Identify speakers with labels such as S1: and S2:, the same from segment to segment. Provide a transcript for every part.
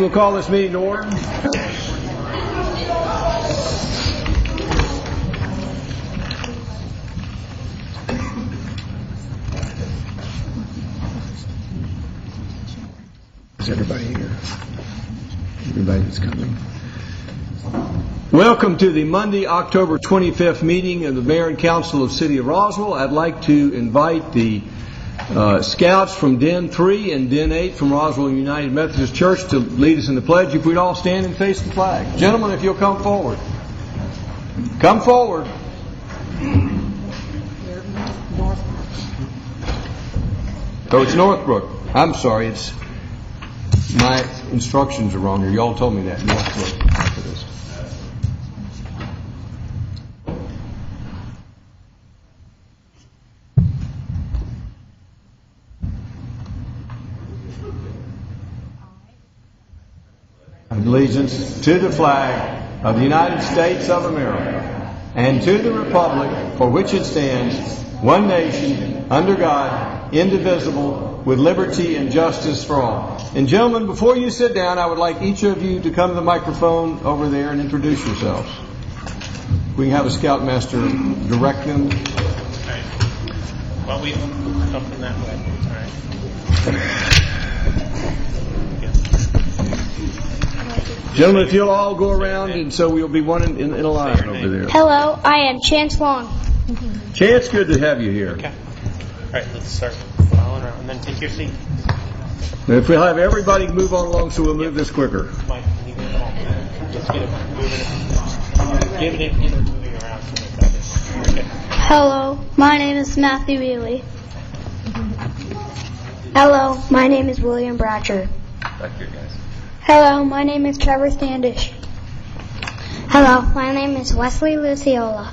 S1: we'll call this meeting to order. Is everybody here? Everybody that's coming. Welcome to the Monday, October 25th meeting of the Mayor and Council of the City of Roswell. I'd like to invite the Scouts from Den 3 and Den 8 from Roswell United Methodist Church to lead us in the pledge. If we'd all stand and face the flag. Gentlemen, if you'll come forward. Come forward. Oh, it's Northbrook. I'm sorry, it's my instructions are wrong here. Y'all told me that. Northbrook after this. Allegiance to the flag of the United States of America and to the republic for which it stands, one nation, under God, indivisible, with liberty and justice for all. And gentlemen, before you sit down, I would like each of you to come to the microphone over there and introduce yourselves. We can have a Scoutmaster direct them.
S2: All right. Well, we come from that way. All right.
S1: Gentlemen, if you'll all go around, and so we'll be one in a line over there.
S3: Hello, I am Chance Long.
S1: Chance, good to have you here.
S2: Okay. All right, let's start following around, and then take your seat.
S1: If we'll have everybody move on along, so we'll move this quicker.
S2: Mike, can you get it all? Let's get it moving. Get it moving around. Okay.
S3: Hello, my name is Matthew Ely. Hello, my name is William Bratcher.
S2: Back here, guys.
S3: Hello, my name is Trevor Standish. Hello, my name is Wesley Luciola.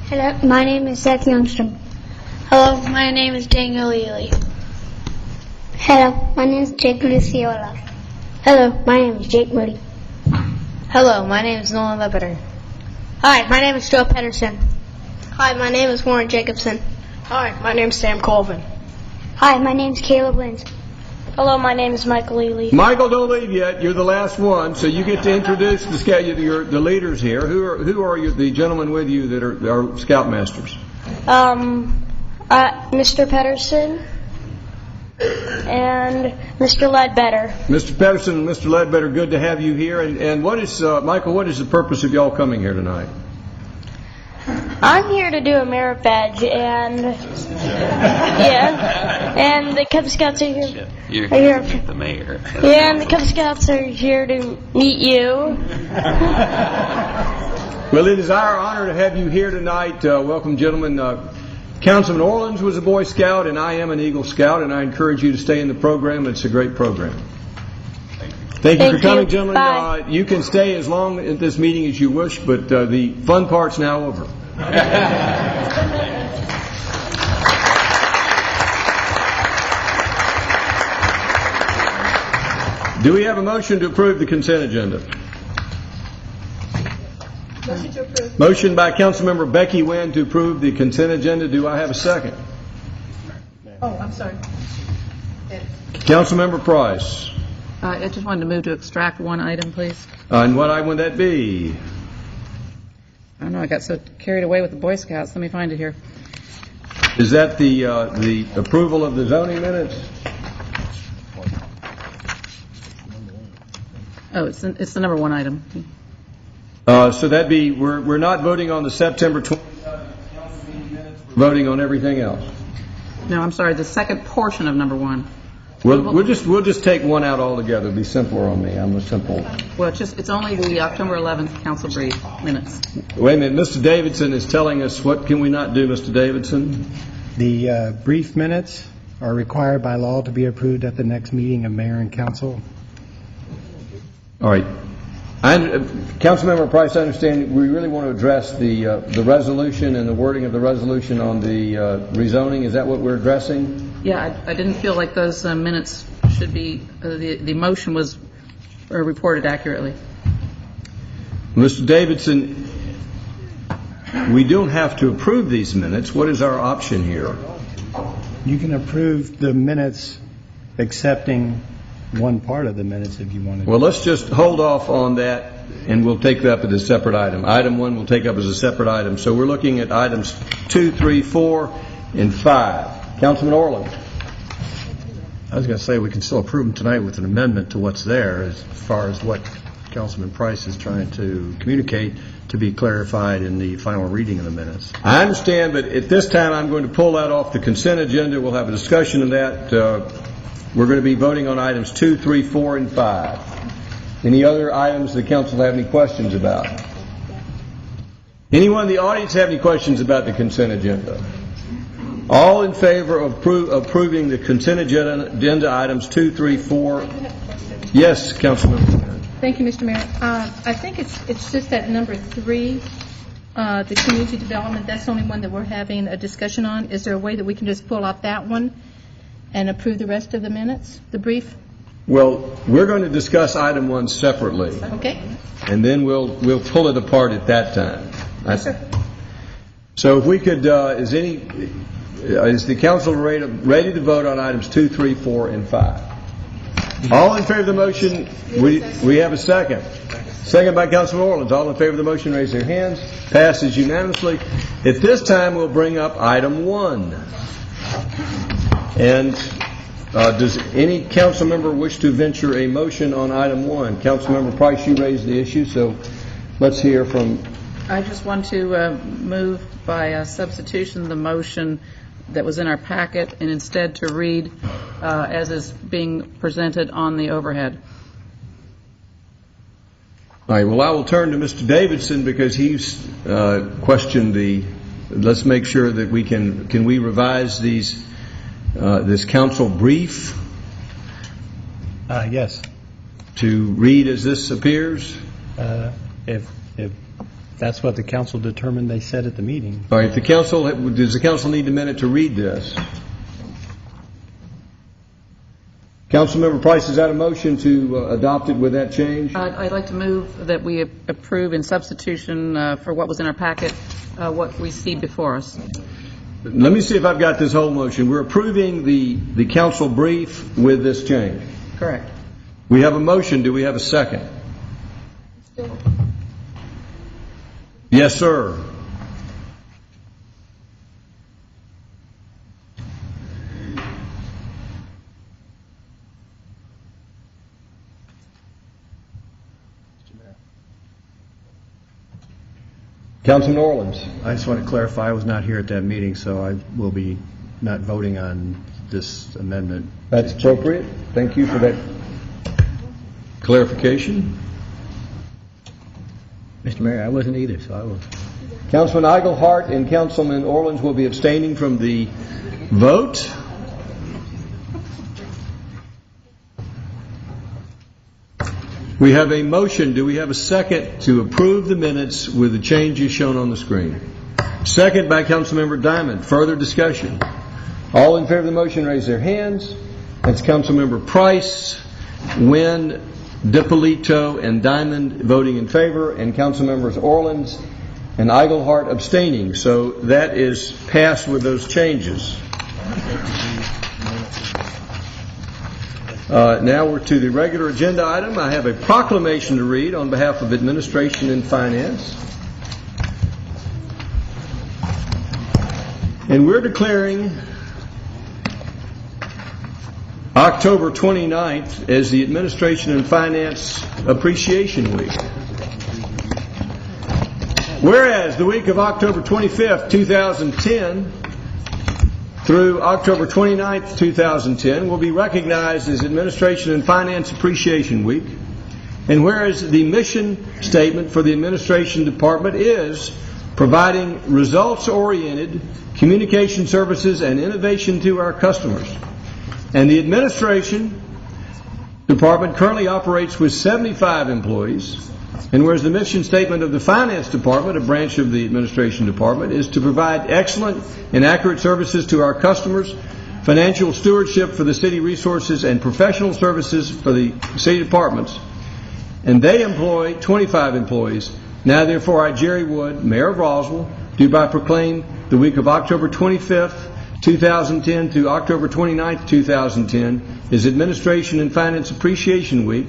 S3: Hello, my name is Seth Youngstrom. Hello, my name is Daniel Ely. Hello, my name is Jake Luciola. Hello, my name is Jake Moody. Hello, my name is Nolan Lebeter. Hi, my name is Joe Pedersen. Hi, my name is Warren Jacobson.
S4: Hi, my name's Sam Colvin.
S3: Hi, my name is Caleb Lynch. Hello, my name is Michael Ely.
S1: Michael, don't leave yet. You're the last one, so you get to introduce the leaders here. Who are the gentlemen with you that are Scoutmasters?
S3: Mr. Pedersen and Mr. Ledbetter.
S1: Mr. Pedersen and Mr. Ledbetter, good to have you here. And what is Michael? What is the purpose of y'all coming here tonight?
S3: I'm here to do a merit badge, and and the Cub Scouts are here.
S5: You're here to meet the mayor.
S3: Yeah, and the Cub Scouts are here to meet you.
S1: Well, it is our honor to have you here tonight. Welcome, gentlemen. Councilman Orleans was a Boy Scout, and I am an Eagle Scout, and I encourage you to stay in the program. It's a great program. Thank you for coming, gentlemen.
S3: Bye.
S1: You can stay as long at this meeting as you wish, but the fun part's now over. Do we have a motion to approve the consent agenda?
S4: Motion to approve.
S1: Motion by Councilmember Becky Wynn to approve the consent agenda. Do I have a second?
S4: Oh, I'm sorry.
S1: Councilmember Price.
S6: I just wanted to move to extract one item, please.
S1: And what item would that be?
S6: I don't know, I got so carried away with the Boy Scouts. Let me find it here.
S1: Is that the approval of the zoning minutes?
S6: Oh, it's the number one item.
S1: So that'd be, we're not voting on the September 27th council meeting minutes. We're voting on everything else.
S6: No, I'm sorry, the second portion of number one.
S1: We'll just take one out altogether. It'll be simpler on me. I'm a simple.
S6: Well, it's only the October 11th council brief minutes.
S1: Wait a minute. Mr. Davidson is telling us what can we not do, Mr. Davidson?
S7: The brief minutes are required by law to be approved at the next meeting of mayor and council.
S1: All right. Councilmember Price, I understand we really want to address the resolution and the wording of the resolution on the rezoning. Is that what we're addressing?
S6: Yeah, I didn't feel like those minutes should be, the motion was reported accurately.
S1: Mr. Davidson, we don't have to approve these minutes. What is our option here?
S7: You can approve the minutes accepting one part of the minutes if you wanted.
S1: Well, let's just hold off on that, and we'll take that up as a separate item. Item 1 we'll take up as a separate item. So we're looking at items 2, 3, 4, and 5. Councilman Orland.
S8: I was going to say we can still approve them tonight with an amendment to what's there as far as what Councilman Price is trying to communicate to be clarified in the final reading of the minutes.
S1: I understand, but at this time I'm going to pull that off the consent agenda. We'll have a discussion of that. We're going to be voting on items 2, 3, 4, and 5. Any other items the council have any questions about? Anyone in the audience have any questions about the consent agenda? All in favor of approving the consent agenda items 2, 3, 4? Yes, Councilman.
S9: Thank you, Mr. Mayor. I think it's just that number 3, the community development. That's the only one that we're having a discussion on. Is there a way that we can just pull out that one and approve the rest of the minutes, the brief?
S1: Well, we're going to discuss item 1 separately,
S9: Okay.
S1: and then we'll pull it apart at that time. So if we could, is the council ready to vote on items 2, 3, 4, and 5? All in favor of the motion? We have a second. Second by Councilman Orland. All in favor of the motion, raise their hands. Passes unanimously. At this time, we'll bring up item 1. And does any council member wish to venture a motion on item 1? Councilmember Price, you raised the issue, so let's hear from.
S6: I just want to move by substitution the motion that was in our packet and instead to read as is being presented on the overhead.
S1: All right, well, I will turn to Mr. Davidson because he's questioned let's make sure that we can we revise this council brief
S7: Yes.
S1: to read as this appears?
S7: If that's what the council determined they said at the meeting.
S1: All right, does the council need a minute to read this? Councilmember Price, is that a motion to adopt it with that change?
S6: I'd like to move that we approve in substitution for what was in our packet what we see before us.
S1: Let me see if I've got this whole motion. We're approving the council brief with this change.
S6: Correct.
S1: We have a motion. Do we have a second? Yes, sir. Councilman Orleans.
S8: I just want to clarify, I was not here at that meeting, so I will be not voting on this amendment.
S1: That's appropriate. Thank you for that clarification.
S10: Mr. Mayor, I wasn't either, so I will.
S1: Councilman Eigelhart and Councilman Orleans will be abstaining from the vote. We have a motion. Do we have a second to approve the minutes with the changes shown on the screen? Second by Councilmember Diamond. Further discussion? All in favor of the motion, raise their hands. That's Councilmember Price, Wynn, DiPolito, and Diamond voting in favor, and Councilmembers Orleans and Eigelhart abstaining. So that is passed with those changes. Now we're to the regular agenda item. I have a proclamation to read on behalf of Administration and Finance. And we're declaring October 29th as the Administration and Finance Appreciation Week. Whereas the week of October 25th, 2010 through October 29th, 2010 will be recognized as Administration and Finance Appreciation Week. And whereas the mission statement for the Administration Department is providing results-oriented communication services and innovation to our customers. And the Administration Department currently operates with 75 employees. And whereas the mission statement of the Finance Department, a branch of the Administration Department, is to provide excellent and accurate services to our customers, financial stewardship for the city resources, and professional services for the city departments. And they employ 25 employees. Now therefore I, Jerry Wood, Mayor of Roswell, do by proclaim the week of October 25th, 2010 through October 29th, 2010 is Administration and Finance Appreciation Week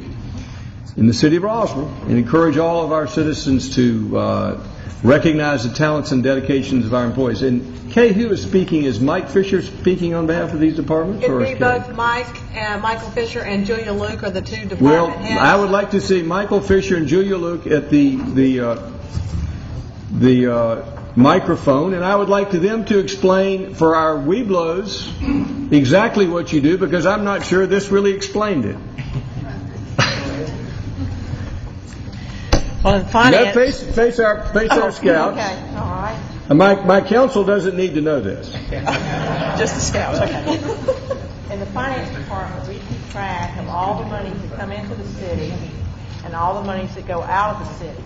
S1: in the city of Roswell, and encourage all of our citizens to recognize the talents and dedications of our employees. And Kay, who is speaking? Is Mike Fisher speaking on behalf of these departments?
S4: It'd
S1: or
S4: be
S1: is Kay?
S4: both Michael Fisher and Julia Luke are the two department
S1: Well,
S4: heads.
S1: I would like to see Michael Fisher and Julia Luke at the microphone, and I would like them to explain for our Weeblos exactly what you do, because I'm not sure this really explained it.
S2: Well, in finance,
S1: Face our scouts.
S4: Okay, all right.
S1: My counsel doesn't need to know this.
S4: Just the scouts, okay.
S11: In the finance department, we keep track of all the monies that come into the city and all the monies that go out of the city.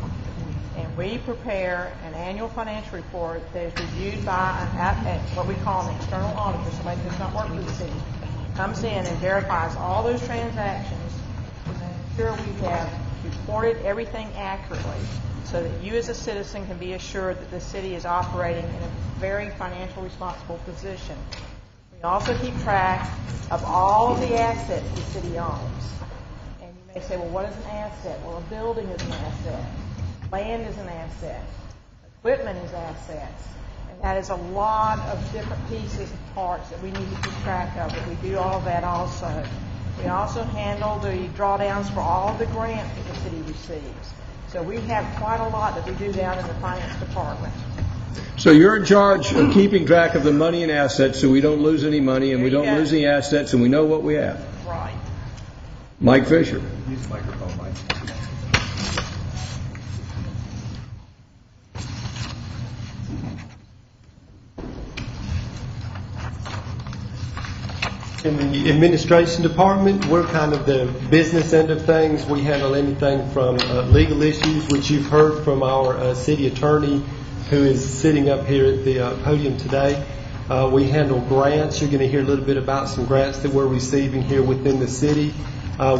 S11: And we prepare an annual financial report that is reviewed by what we call an external auditor, somebody who does not work for the city. Comes in and verifies all those transactions to make sure we have reported everything accurately, so that you as a citizen can be assured that the city is operating in a very financially responsible position. We also keep track of all of the assets the city owns. And you may say, well, what is an asset? Well, a building is an asset. Land is an asset. Equipment is assets. And that is a lot of different pieces and parts that we need to keep track of. But we do all of that also. We also handle the drawdowns for all of the grants that the city receives. So we have quite a lot that we do down in the finance department.
S1: So you're in charge of keeping track of the money and assets, so we don't lose any money and we don't lose any assets, and we know what we have.
S11: Right.
S1: Mike Fisher.
S8: Use the microphone, Mike.
S12: In the administration department, we're kind of the business end of things. We handle anything from legal issues, which you've heard from our city attorney, who is sitting up here at the podium today. We handle grants. You're going to hear a little bit about some grants that we're receiving here within the city.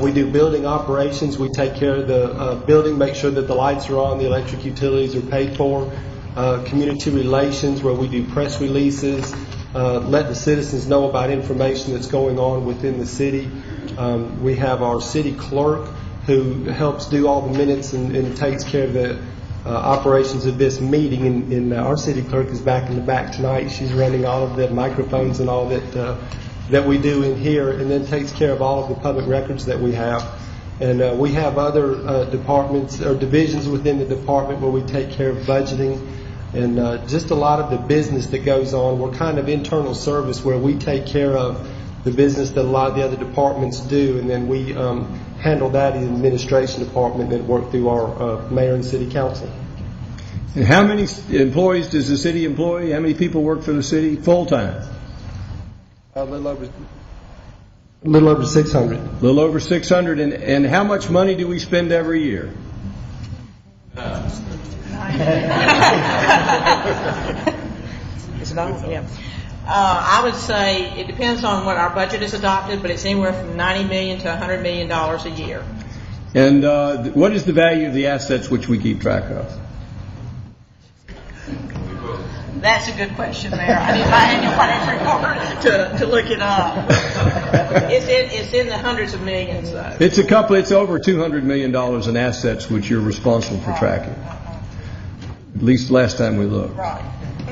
S12: We do building operations. We take care of the building, make sure that the lights are on, the electric utilities are paid for. Community relations, where we do press releases, let the citizens know about information that's going on within the city. We have our city clerk, who helps do all the minutes and takes care of the operations of this meeting. And our city clerk is back in the back tonight. She's running all of the microphones and all that we do in here, and then takes care of all of the public records that we have. And we have other departments or divisions within the department where we take care of budgeting and just a lot of the business that goes on. We're kind of internal service, where we take care of the business that a lot of the other departments do, and then we handle that in the administration department that work through our mayor and city council.
S1: And how many employees does the city employ? How many people work for the city full-time?
S12: A little over 600.
S1: A little over 600. And how much money do we spend every year?
S11: I would say it depends on what our budget is adopted, but it's anywhere from $90 million to $100 million a year.
S1: And what is the value of the assets which we keep track of?
S11: That's a good question, Mayor. I need my annual financial report to look it up. It's in the hundreds of millions, though.
S1: It's over $200 million in assets which you're responsible for tracking. At least last time we looked.
S11: Right.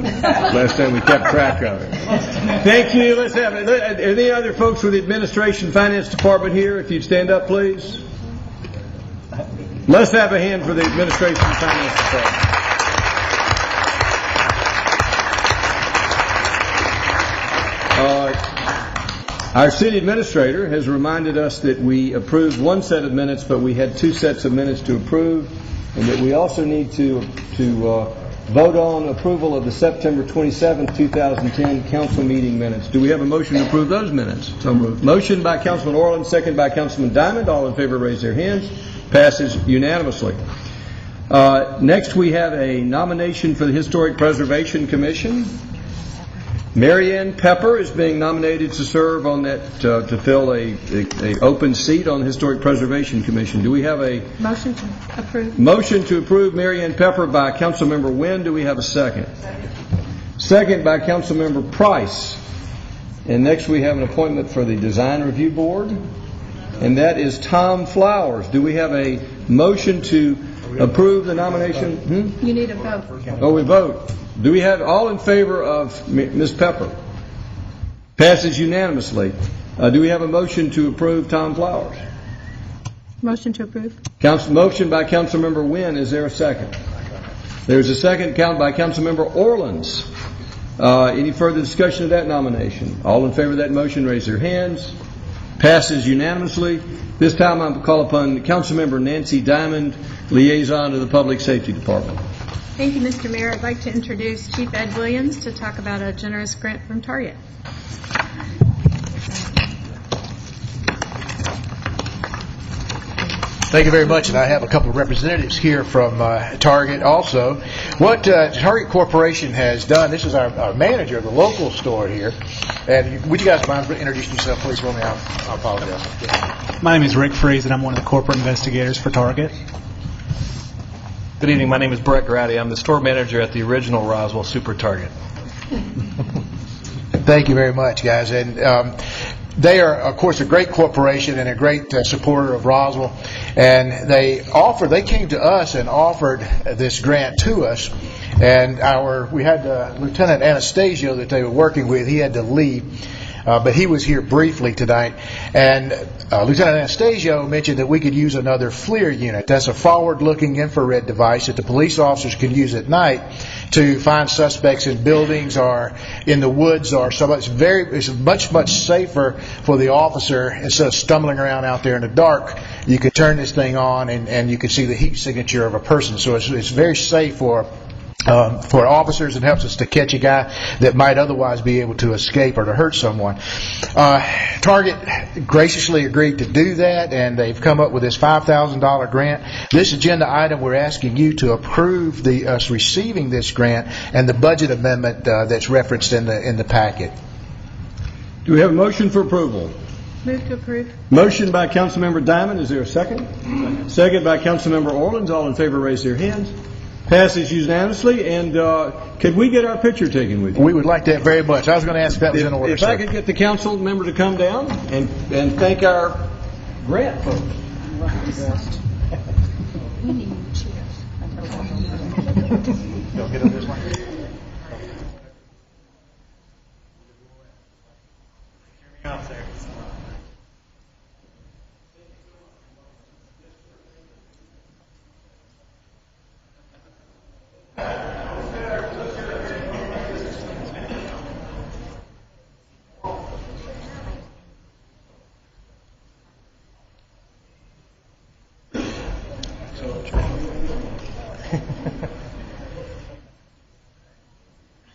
S1: Last time we kept track of it. Thank you. Let's have it. Are there any other folks with the administration finance department here? If you'd stand up, please. Let's have a hand for the administration finance department. Our city administrator has reminded us that we approved one set of minutes, but we had two sets of minutes to approve, and that we also need to vote on approval of the September 27, 2010 council meeting minutes. Do we have a motion to approve those minutes? So moved. Motion by Councilman Orland, second by Councilman Diamond. All in favor raise their hands. Passes unanimously. Next we have a nomination for the Historic Preservation Commission. Mary Ann Pepper is being nominated to serve on that, to fill a open seat on the Historic Preservation Commission. Do we have a
S9: Motion to approve.
S1: motion to approve Mary Ann Pepper by Councilmember Wynn? Do we have a second? Second by Councilmember Price. And next we have an appointment for the Design Review Board, and that is Tom Flowers. Do we have a motion to approve the nomination?
S9: You need a vote.
S1: Oh, we vote. Do we have all in favor of Ms. Pepper? Passes unanimously. Do we have a motion to approve Tom Flowers?
S9: Motion to approve.
S1: Motion by Councilmember Wynn. Is there a second? There's a second by Councilmember Orleans. Any further discussion of that nomination? All in favor of that motion, raise their hands. Passes unanimously. This time I'll call upon Councilmember Nancy Diamond, liaison to the Public Safety Department.
S13: Thank you, Mr. Mayor. I'd like to introduce Chief Ed Williams to talk about a generous grant from Target.
S14: Thank you very much, and I have a couple of representatives here from Target also. What Target Corporation has done, this is our manager of the local store here, and would you guys mind introducing yourself, please, for me? I apologize.
S15: My name is Rick Freeze, and I'm one of the corporate investigators for Target.
S16: Good evening. My name is Brett Grady. I'm the store manager at the original Roswell Super Target.
S14: Thank you very much, guys. And they are, of course, a great corporation and a great supporter of Roswell. And they came to us and offered this grant to us. And we had Lieutenant Anastasio that they were working with. He had to leave. But he was here briefly tonight. And Lieutenant Anastasio mentioned that we could use another FLIR unit. That's a forward-looking infrared device that the police officers can use at night to find suspects in buildings or in the woods or so. It's much safer for the officer. Instead of stumbling around out there in the dark, you can turn this thing on and you can see the heat signature of a person. So it's very safe for officers. It helps us to catch a guy that might otherwise be able to escape or to hurt someone. Target graciously agreed to do that, and they've come up with this $5,000 grant. This agenda item, we're asking you to approve us receiving this grant and the budget amendment that's referenced in the packet.
S1: Do we have a motion for approval?
S13: Move to approve.
S1: Motion by Councilmember Diamond. Is there a second? Second by Councilmember Orleans. All in favor, raise their hands. Passes unanimously. And could we get our picture taken with you?
S14: We would like that very much. I was going to ask if that was in order.
S1: If I could get the council member to come down and thank our grant folks.
S9: We need chairs.
S14: Don't get on this one.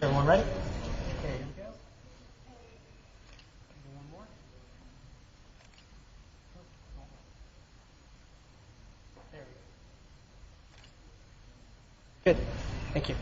S2: Everyone ready? Good. Thank you.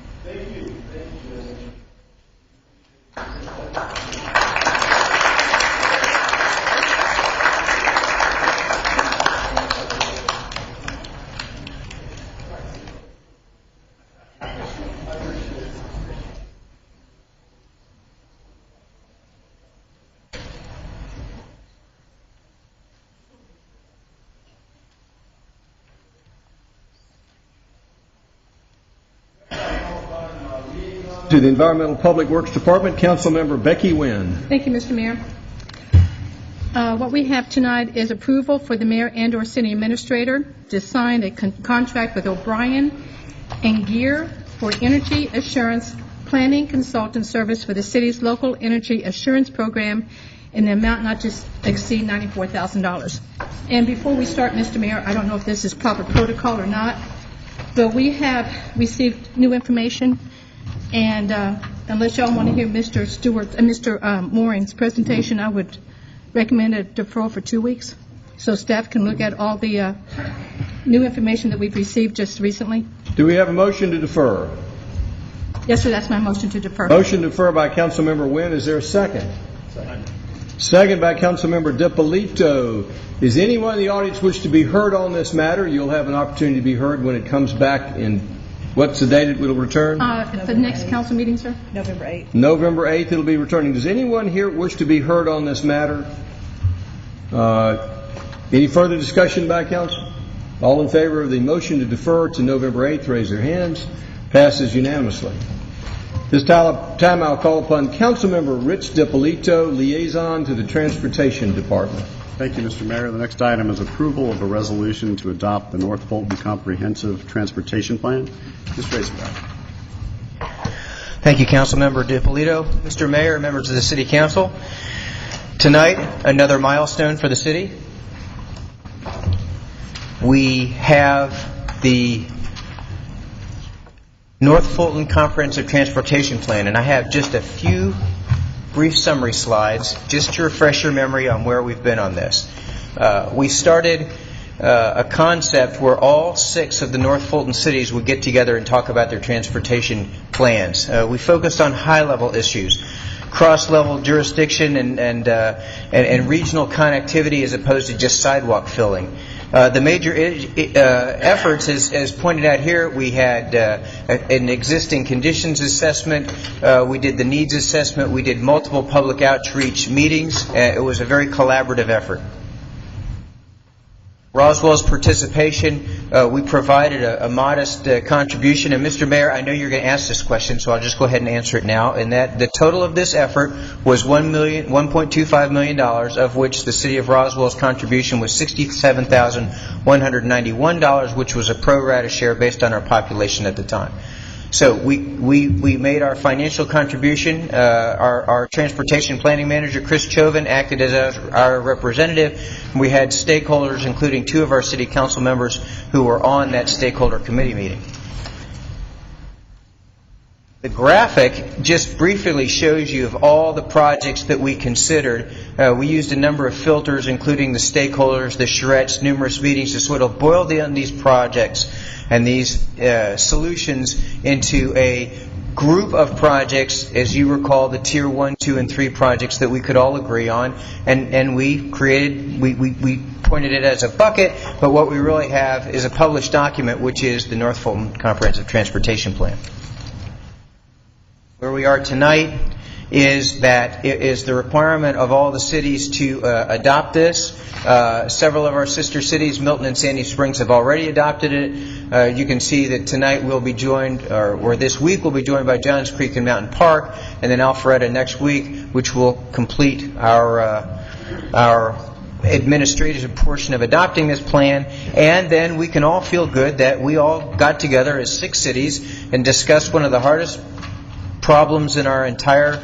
S1: To the Environmental Public Works Department, Councilmember Becky Wynn.
S9: Thank you, Mr. Mayor. What we have tonight is approval for the mayor and/or city administrator to sign a contract with O'Brien and Gear for energy assurance planning consultant service for the city's local energy assurance program in the amount not to exceed $94,000. And before we start, Mr. Mayor, I don't know if this is proper protocol or not, but we have received new information. And unless y'all want to hear Mr. Mooring's presentation, I would recommend a deferral for 2 weeks so staff can look at all the new information that we've received just recently.
S1: Do we have a motion to defer?
S9: Yes, sir, that's my motion to defer.
S1: Motion to defer by Councilmember Wynn. Is there a second? Second by Councilmember DiPolito. Is anyone in the audience wish to be heard on this matter? You'll have an opportunity to be heard when it comes back in What's the date it will return?
S9: For the next council meeting, sir?
S4: November 8th.
S1: November 8th it'll be returning. Does anyone here wish to be heard on this matter? Any further discussion by council? All in favor of the motion to defer to November 8th, raise their hands. Passes unanimously. This time I'll call upon Councilmember Rich DiPolito, liaison to the Transportation Department.
S17: Thank you, Mr. Mayor. The next item is approval of a resolution to adopt the North Fulton Comprehensive Transportation Plan. Mr. Raceback.
S18: Thank you, Councilmember DiPolito. Mr. Mayor, members of the City Council, tonight, another milestone for the city. We have the North Fulton Comprehensive Transportation Plan, and I have just a few brief summary slides just to refresh your memory on where we've been on this. We started a concept where all 6 of the North Fulton cities would get together and talk about their transportation plans. We focused on high-level issues, cross-level jurisdiction and regional connectivity as opposed to just sidewalk filling. The major efforts, as pointed out here, we had an existing conditions assessment, we did the needs assessment, we did multiple public outreach meetings. It was a very collaborative effort. Roswell's participation, we provided a modest contribution. And Mr. Mayor, I know you're going to ask this question, so I'll just go ahead and answer it now. And that the total of this effort was $1.25 million, of which the City of Roswell's contribution was $67,191, which was a pro rata share based on our population at the time. So we made our financial contribution. Our transportation planning manager, Chris Chauvin, acted as our representative. We had stakeholders, including 2 of our city council members who were on that stakeholder committee meeting. The graphic just briefly shows you of all the projects that we considered. We used a number of filters, including the stakeholders, the charrettes, numerous meetings, to sort of boil down these projects and these solutions into a group of projects, as you recall, the Tier 1, 2, and 3 projects that we could all agree on. And we pointed it as a bucket, but what we really have is a published document, which is the North Fulton Comprehensive Transportation Plan. Where we are tonight is that it is the requirement of all the cities to adopt this. Several of our sister cities, Milton and Sandy Springs, have already adopted it. You can see that tonight we'll be joined, or this week we'll be joined by Johns Creek and Mountain Park, and then Alpharetta next week, which will complete our administrative portion of adopting this plan. And then we can all feel good that we all got together as 6 cities and discussed one of the hardest problems in our entire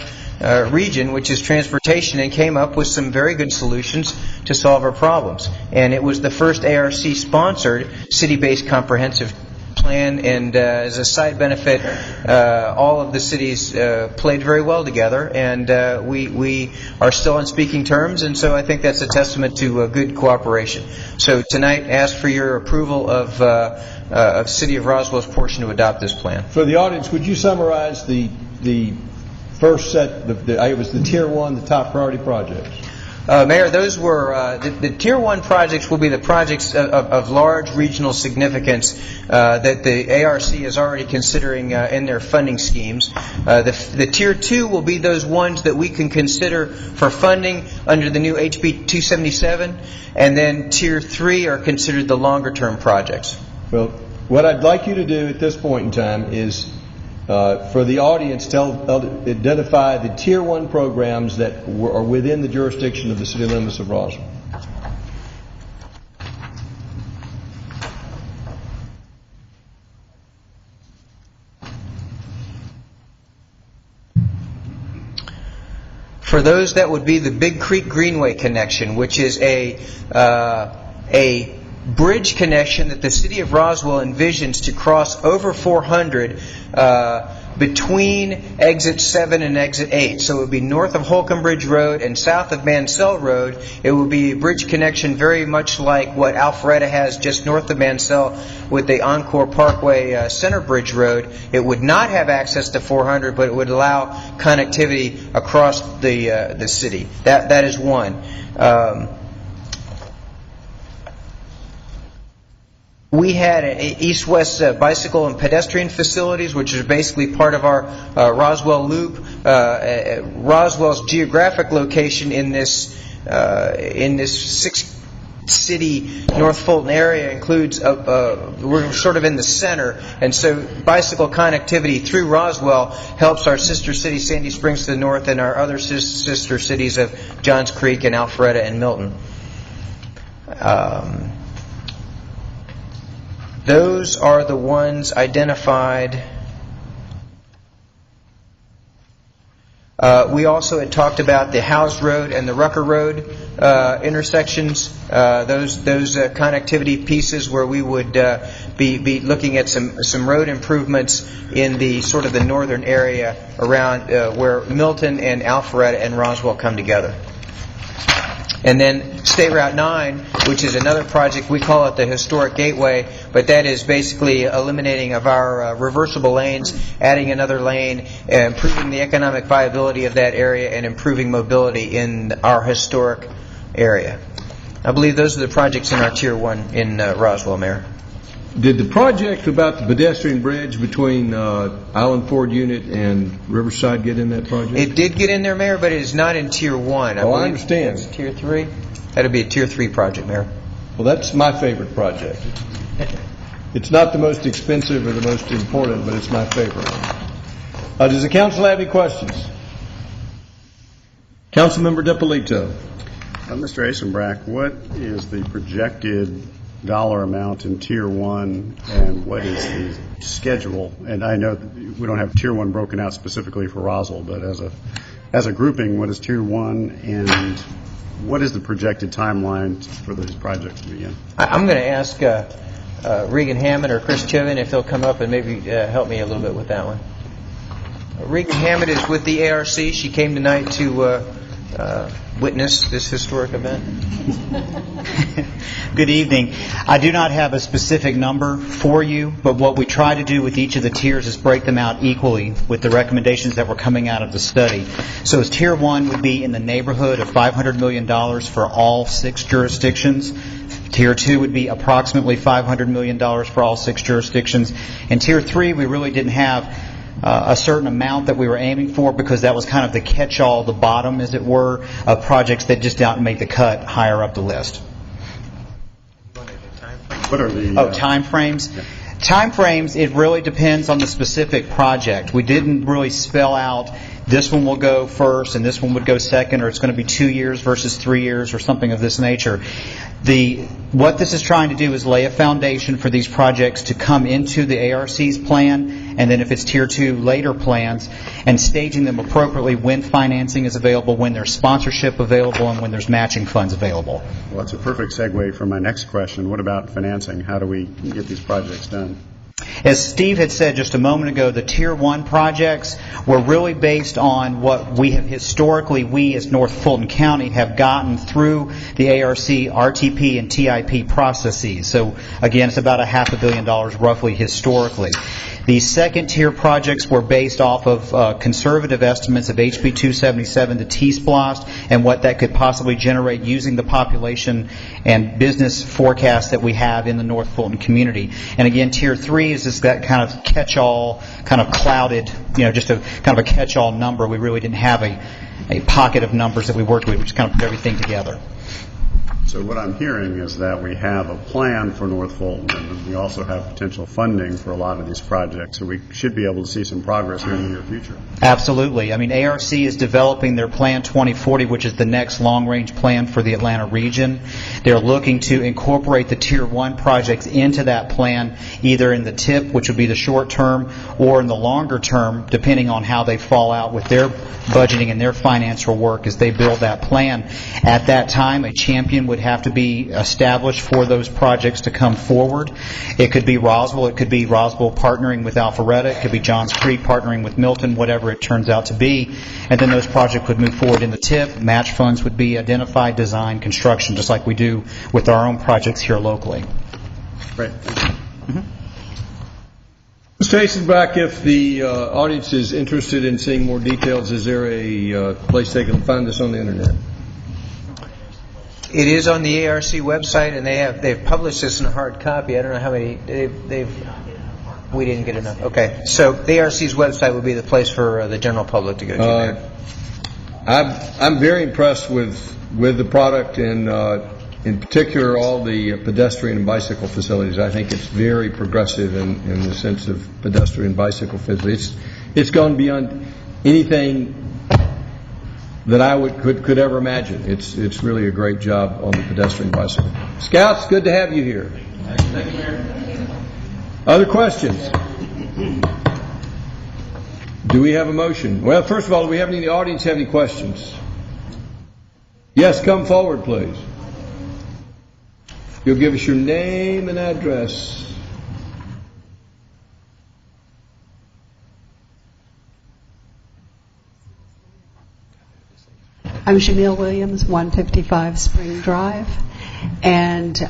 S18: region, which is transportation, and came up with some very good solutions to solve our problems. And it was the first ARC-sponsored city-based comprehensive plan, and as a side benefit, all of the cities played very well together, and we are still on speaking terms, and so I think that's a testament to good cooperation. So tonight, ask for your approval of City of Roswell's portion to adopt this plan.
S1: For the audience, would you summarize the first set, it was the Tier 1, the top priority projects?
S18: Mayor, those were the Tier 1 projects will be the projects of large regional significance that the ARC is already considering in their funding schemes. The Tier 2 will be those ones that we can consider for funding under the new HB 277, and then Tier 3 are considered the longer-term projects.
S1: Well, what I'd like you to do at this point in time is, for the audience, identify the Tier 1 programs that are within the jurisdiction of the city limits of Roswell.
S18: For those, that would be the Big Creek Greenway connection, which is a bridge connection that the city of Roswell envisions to cross over 400 between exit 7 and exit 8. So it would be north of Holcomb Bridge Road and south of Mansell Road. It would be a bridge connection very much like what Alpharetta has just north of Mansell with the Encore Parkway Center Bridge Road. It would not have access to 400, but it would allow connectivity across the city. That is one. We had east-west bicycle and pedestrian facilities, which are basically part of our Roswell Loop. Roswell's geographic location in this six-city North Fulton area includes we're sort of in the center, and so bicycle connectivity through Roswell helps our sister city Sandy Springs to the north and our other sister cities of Johns Creek and Alpharetta and Milton. Those are the ones identified. We also had talked about the Howes Road and the Rucker Road intersections. Those connectivity pieces where we would be looking at some road improvements in the sort of the northern area around where Milton and Alpharetta and Roswell come together. And then State Route 9, which is another project, we call it the Historic Gateway, but that is basically eliminating of our reversible lanes, adding another lane, improving the economic viability of that area, and improving mobility in our historic area. I believe those are the projects in our Tier 1 in Roswell, Mayor.
S1: Did the project about the pedestrian bridge between Island Ford Unit and Riverside get in that project?
S18: It did get in there, Mayor, but it is not in Tier 1.
S1: I understand.
S18: It's Tier 3. That would be a Tier 3 project, Mayor.
S1: Well, that's my favorite project. It's not the most expensive or the most important, but it's my favorite one. Does the council have any questions? Councilmember DiPolito.
S17: Mr. Asenbrack, what is the projected dollar amount in Tier 1, and what is the schedule? And I know that we don't have Tier 1 broken out specifically for Roswell, but as a grouping, what is Tier 1, and what is the projected timeline for those projects to begin?
S18: I'm going to ask Regan Hammond or Chris Chiven if they'll come up and maybe help me a little bit with that one. Regan Hammond is with the ARC. She came tonight to witness this historic event.
S19: Good evening. I do not have a specific number for you, but what we try to do with each of the tiers is break them out equally with the recommendations that were coming out of the study. So as Tier 1 would be in the neighborhood of $500 million for all 6 jurisdictions. Tier 2 would be approximately $500 million for all 6 jurisdictions. And Tier 3, we really didn't have a certain amount that we were aiming for because that was kind of the catch-all, the bottom, as it were, of projects that just didn't make the cut higher up the list.
S17: What are the
S19: time frames? Time frames, it really depends on the specific project. We didn't really spell out this one will go first and this one would go second, or it's going to be 2 years versus 3 years or something of this nature. What this is trying to do is lay a foundation for these projects to come into the ARC's plan, and then if it's Tier 2, later plans, and staging them appropriately when financing is available, when there's sponsorship available, and when there's matching funds available.
S17: Well, that's a perfect segue for my next question. What about financing? How do we get these projects done?
S19: As Steve had said just a moment ago, the Tier 1 projects were really based on what we have historically, we as North Fulton County have gotten through the ARC, RTP, and TIP processes. So again, it's about $500 million roughly historically. The second tier projects were based off of conservative estimates of HB 277 to T-SPLOST and what that could possibly generate using the population and business forecast that we have in the North Fulton community. And again, Tier 3 is just that kind of catch-all, kind of clouded, just a kind of a catch-all number. We really didn't have a pocket of numbers that we worked with. We just kind of put everything together.
S17: So what I'm hearing is that we have a plan for North Fulton, and we also have potential funding for a lot of these projects, so we should be able to see some progress here in the near future.
S19: Absolutely. I mean, ARC is developing their Plan 2040, which is the next long-range plan for the Atlanta region. They're looking to incorporate the Tier 1 projects into that plan, either in the TIP, which would be the short term, or in the longer term, depending on how they fall out with their budgeting and their financial work as they build that plan. At that time, a champion would have to be established for those projects to come forward. It could be Roswell. It could be Roswell partnering with Alpharetta. It could be Johns Creek partnering with Milton, whatever it turns out to be. And then those projects would move forward in the TIP. Match funds would be identified, design, construction, just like we do with our own projects here locally.
S17: Great.
S1: Mr. Asenbrack, if the audience is interested in seeing more details, is there a place they can find this on the Internet?
S18: It is on the ARC website, and they've published this in a hard copy. I don't know how many we didn't get enough. Okay, so the ARC's website would be the place for the general public to go to. Mayor.
S1: I'm very impressed with the product and in particular all the pedestrian and bicycle facilities. I think it's very progressive in the sense of pedestrian bicycle facilities. It's gone beyond anything that I could ever imagine. It's really a great job on the pedestrian bicycle. Scouts, good to have you here.
S16: Thank you, Mayor.
S1: Other questions? Do we have a motion? Well, first of all, do we have any in the audience have any questions? Yes, come forward, please. You'll give us your name and address.
S20: I'm Jamil Williams, 155 Spring Drive, and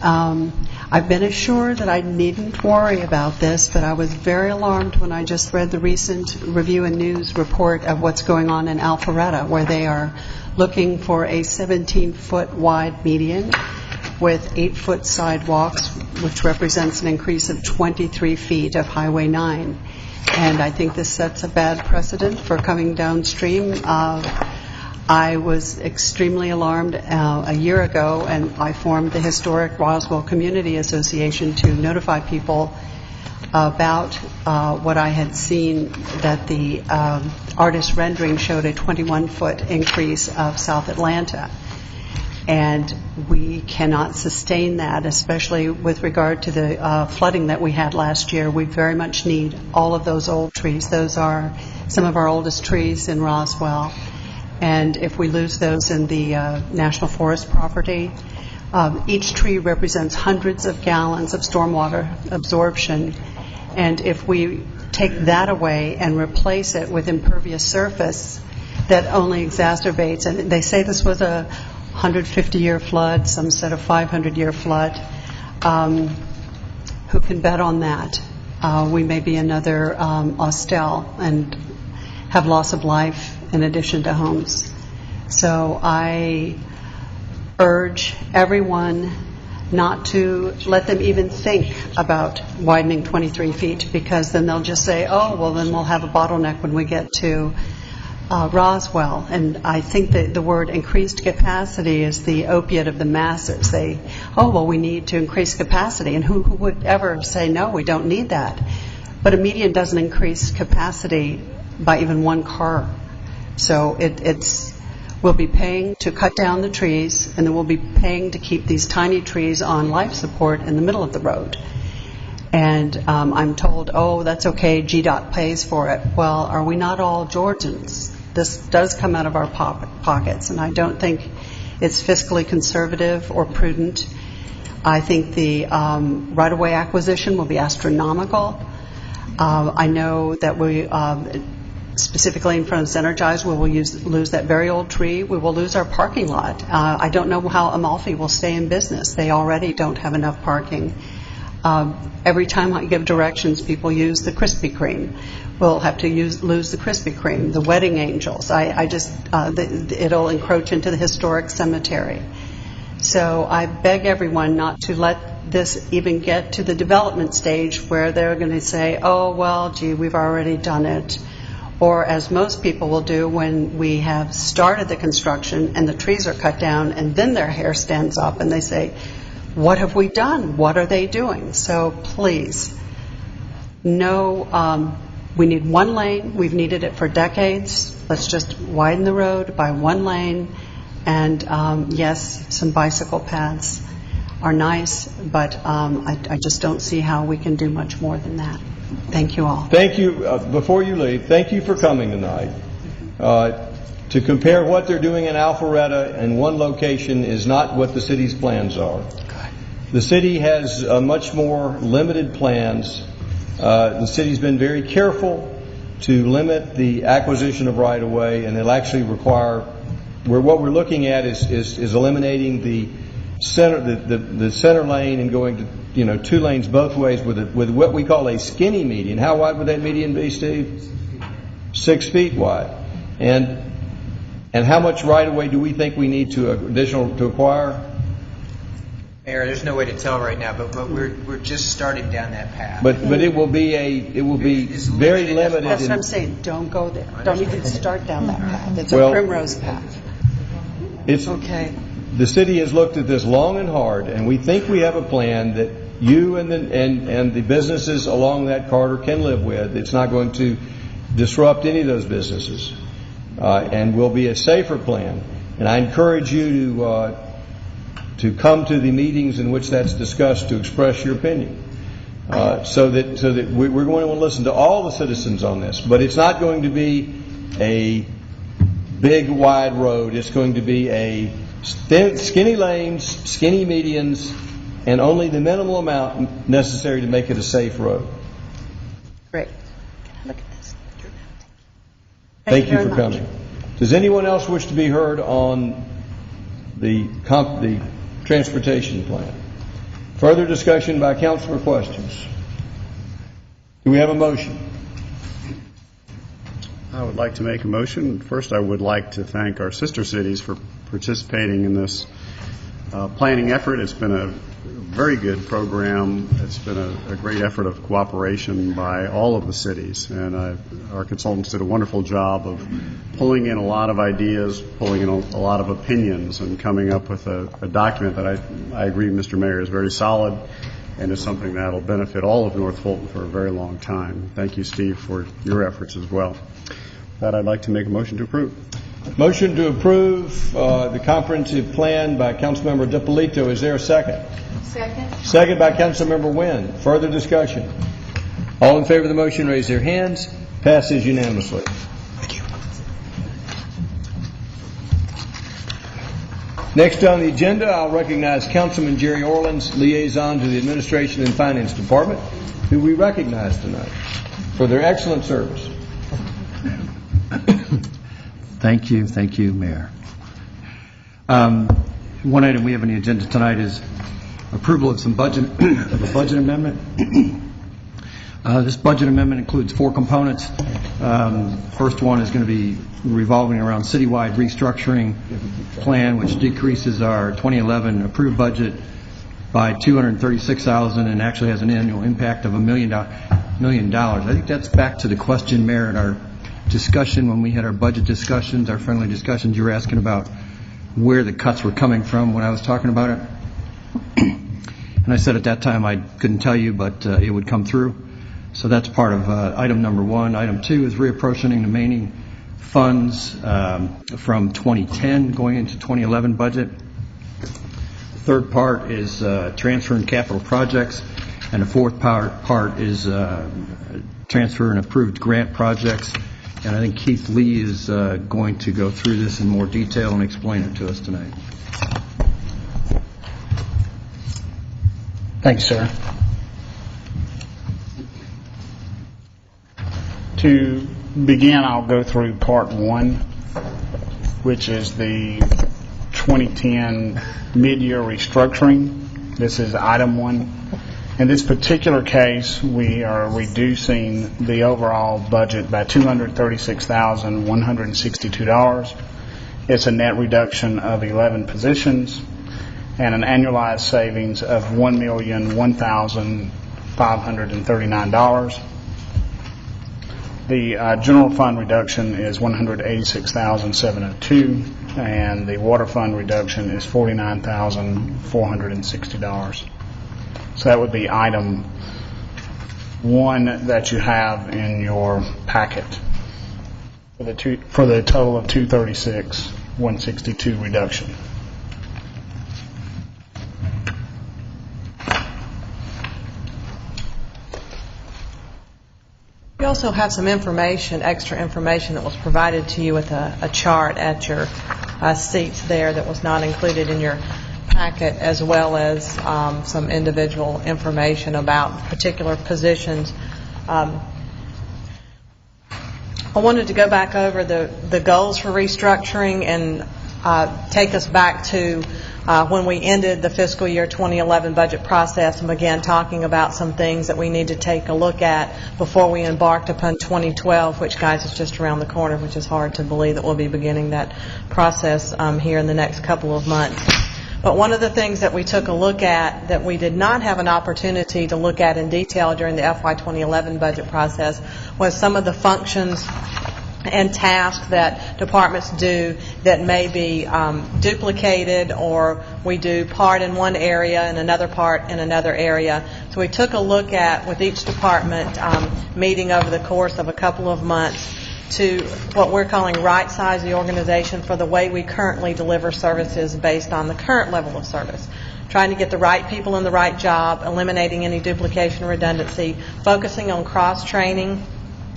S20: I've been assured that I needn't worry about this, but I was very alarmed when I just read the recent Review and News report of what's going on in Alpharetta, where they are looking for a 17-foot wide median with 8-foot sidewalks, which represents an increase of 23 feet of Highway 9. And I think this sets a bad precedent for coming downstream. I was extremely alarmed a year ago, and I formed the historic Roswell Community Association to notify people about what I had seen, that the artist rendering showed a 21-foot increase of South Atlanta. And we cannot sustain that, especially with regard to the flooding that we had last year. We very much need all of those old trees. Those are some of our oldest trees in Roswell. And if we lose those in the National Forest property, each tree represents hundreds of gallons of stormwater absorption. And if we take that away and replace it with impervious surface, that only exacerbates. And they say this was a 150-year flood, some said a 500-year flood. Who can bet on that? We may be another Austell and have loss of life in addition to homes. So I urge everyone not to let them even think about widening 23 feet, because then they'll just say, oh, well, then we'll have a bottleneck when we get to Roswell. And I think that the word increased capacity is the opiate of the masses. We need to increase capacity. And who would ever say, no, we don't need that? But a median doesn't increase capacity by even one car. So we'll be paying to cut down the trees, and then we'll be paying to keep these tiny trees on life support in the middle of the road. And I'm told, oh, that's okay, GDOT pays for it. Well, are we not all Georgians? This does come out of our pockets, and I don't think it's fiscally conservative or prudent. I think the right-of-way acquisition will be astronomical. I know that we, specifically in front of Zenergize, we will lose that very old tree. We will lose our parking lot. I don't know how Amalfi will stay in business. They already don't have enough parking. Every time I give directions, people use the Krispy Kreme. We'll have to lose the Krispy Kreme, the Wedding Angels. It'll encroach into the historic cemetery. So I beg everyone not to let this even get to the development stage where they're going to say, oh, well, gee, we've already done it. Or as most people will do when we have started the construction and the trees are cut down, and then their hair stands up and they say, what have we done? What are they doing? So please, no, we need one lane. We've needed it for decades. Let's just widen the road by one lane. And yes, some bicycle paths are nice, but I just don't see how we can do much more than that. Thank you all.
S1: Thank you. Before you leave, thank you for coming tonight. To compare what they're doing in Alpharetta and one location is not what the city's plans are. The city has much more limited plans. The city's been very careful to limit the acquisition of right-of-way, and it'll actually require, what we're looking at is eliminating the center lane and going to 2 lanes both ways with what we call a skinny median. How wide would that median be, Steve? 6 feet wide. And how much right-of-way do we think we need to acquire?
S18: Mayor, there's no way to tell right now, but we're just starting down that path.
S1: But it will be very limited.
S20: That's what I'm saying. Don't go there. Don't even start down that path. It's
S1: Well,
S20: a primrose path.
S1: It's
S20: okay.
S1: The city has looked at this long and hard, and we think we have a plan that you and the businesses along that corridor can live with. It's not going to disrupt any of those businesses, and will be a safer plan. And I encourage you to come to the meetings in which that's discussed to express your opinion. So that we're going to listen to all the citizens on this. But it's not going to be a big wide road. It's going to be a skinny lanes, skinny medians, and only the minimal amount necessary to make it a safe road.
S20: Great. Look at this.
S1: Thank you for coming. Does anyone else wish to be heard on the transportation plan? Further discussion by council or questions? Do we have a motion?
S17: I would like to make a motion. First, I would like to thank our sister cities for participating in this planning effort. It's been a very good program. It's been a great effort of cooperation by all of the cities, and our consultants did a wonderful job of pulling in a lot of ideas, pulling in a lot of opinions, and coming up with a document that I agree, Mr. Mayor, is very solid and is something that will benefit all of North Fulton for a very long time. Thank you, Steve, for your efforts as well. With that, I'd like to make a motion to approve.
S1: Motion to approve the comprehensive plan by Councilmember DiPolito. Is there a second?
S13: Second.
S1: Second by Councilmember Wynn. Further discussion? All in favor of the motion, raise their hands. Passes unanimously. Thank you. Next on the agenda, I'll recognize Councilman Jerry Orleans, liaison to the Administration and Finance Department, who we recognize tonight for their excellent service.
S8: Thank you, Mayor. One item we have on the agenda tonight is approval of some budget amendment. This budget amendment includes 4 components. First one is going to be revolving around citywide restructuring plan, which decreases our 2011 approved budget by $236,000 and actually has an annual impact of $1 million. I think that's back to the question, Mayor, in our discussion when we had our budget discussions, our friendly discussions. You were asking about where the cuts were coming from when I was talking about it. And I said at that time I couldn't tell you, but it would come through. So that's part of item number 1. Item 2 is reapportioning the remaining funds from 2010 going into 2011 budget. The third part is transferring capital projects. And the fourth part is transfer and approved grant projects. And I think Keith Lee is going to go through this in more detail and explain it to us tonight.
S15: Thank you, sir. To begin, I'll go through part 1, which is the 2010 mid-year restructuring. This is item 1. In this particular case, we are reducing the overall budget by $236,162. It's a net reduction of 11 positions and an annualized savings of $1,001,539. The general fund reduction is $186,702, and the water fund reduction is $49,460. So that would be item 1 that you have in your packet for the total of $236,162 reduction.
S4: You also have some information, extra information that was provided to you with a chart at your seats there that was not included in your packet, as well as some individual information about particular positions. I wanted to go back over the goals for restructuring and take us back to when we ended the fiscal year 2011 budget process and began talking about some things that we need to take a look at before we embarked upon 2012, which, guys, is just around the corner, which is hard to believe that we'll be beginning that process here in the next couple of months. But one of the things that we took a look at that we did not have an opportunity to look at in detail during the FY 2011 budget process was some of the functions and tasks that departments do that may be duplicated, or we do part in one area and another part in another area. So we took a look at, with each department, meeting over the course of a couple of months, to what we're calling right-size the organization for the way we currently deliver services based on the current level of service. Trying to get the right people in the right job, eliminating any duplication or redundancy, focusing on cross-training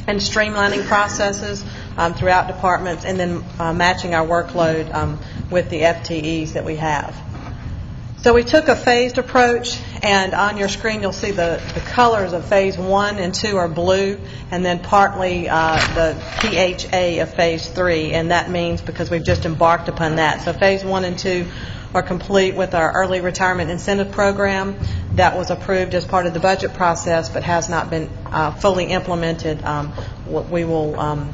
S4: and streamlining processes throughout departments, and then matching our workload with the FTEs that we have. So we took a phased approach, and on your screen you'll see the colors of Phase 1 and 2 are blue, and then partly the PHA of Phase 3, and that means because we've just embarked upon that. So Phase 1 and 2 are complete with our early retirement incentive program that was approved as part of the budget process but has not been fully implemented. We will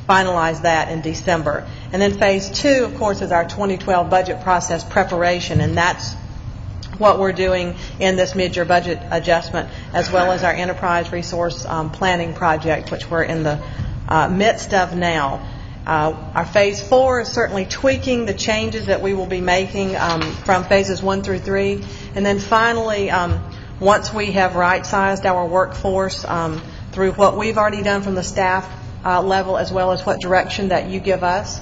S4: finalize that in December. And then Phase 2, of course, is our 2012 budget process preparation, and that's what we're doing in this mid-year budget adjustment, as well as our enterprise resource planning project, which we're in the midst of now. Our Phase 4 is certainly tweaking the changes that we will be making from Phases 1 through 3. And then finally, once we have right-sized our workforce through what we've already done from the staff level, as well as what direction that you give us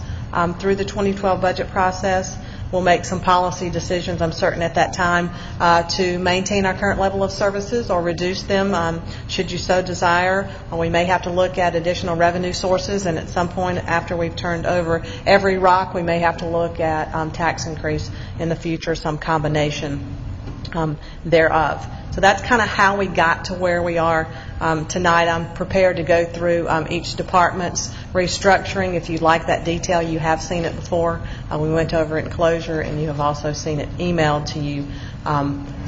S4: through the 2012 budget process, we'll make some policy decisions, I'm certain, at that time to maintain our current level of services or reduce them should you so desire. We may have to look at additional revenue sources, and at some point after we've turned over every rock, we may have to look at tax increase in the future, some combination thereof. So that's kind of how we got to where we are tonight. I'm prepared to go through each department's restructuring. If you'd like that detail, you have seen it before. We went over it in closure, and you have also seen it emailed to you.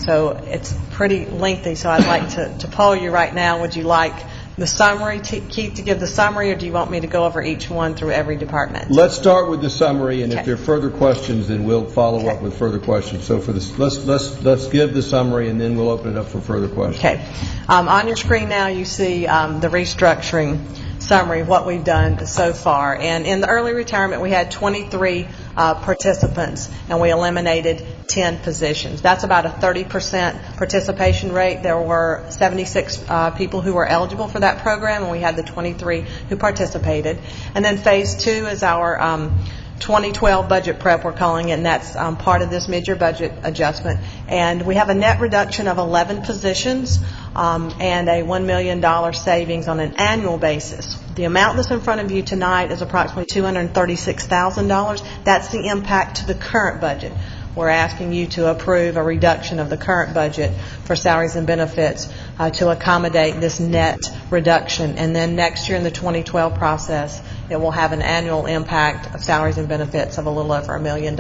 S4: So it's pretty lengthy, so I'd like to poll you right now. Would you like the summary, Keith, to give the summary, or do you want me to go over each one through every department?
S1: Let's start with the summary, and
S4: Okay.
S1: if there are further questions, then we'll follow up with further questions. So for this, let's give the summary, and then we'll open it up for further questions.
S4: Okay. On your screen now you see the restructuring summary of what we've done so far. And in the early retirement, we had 23 participants, and we eliminated 10 positions. That's about a 30% participation rate. There were 76 people who were eligible for that program, and we had the 23 who participated. And then Phase 2 is our 2012 budget prep, we're calling it, and that's part of this mid-year budget adjustment. And we have a net reduction of 11 positions and a $1 million savings on an annual basis. The amount that's in front of you tonight is approximately $236,000. That's the impact to the current budget. We're asking you to approve a reduction of the current budget for salaries and benefits to accommodate this net reduction. And then next year in the 2012 process, it will have an annual impact of salaries and benefits of a little over $1 million.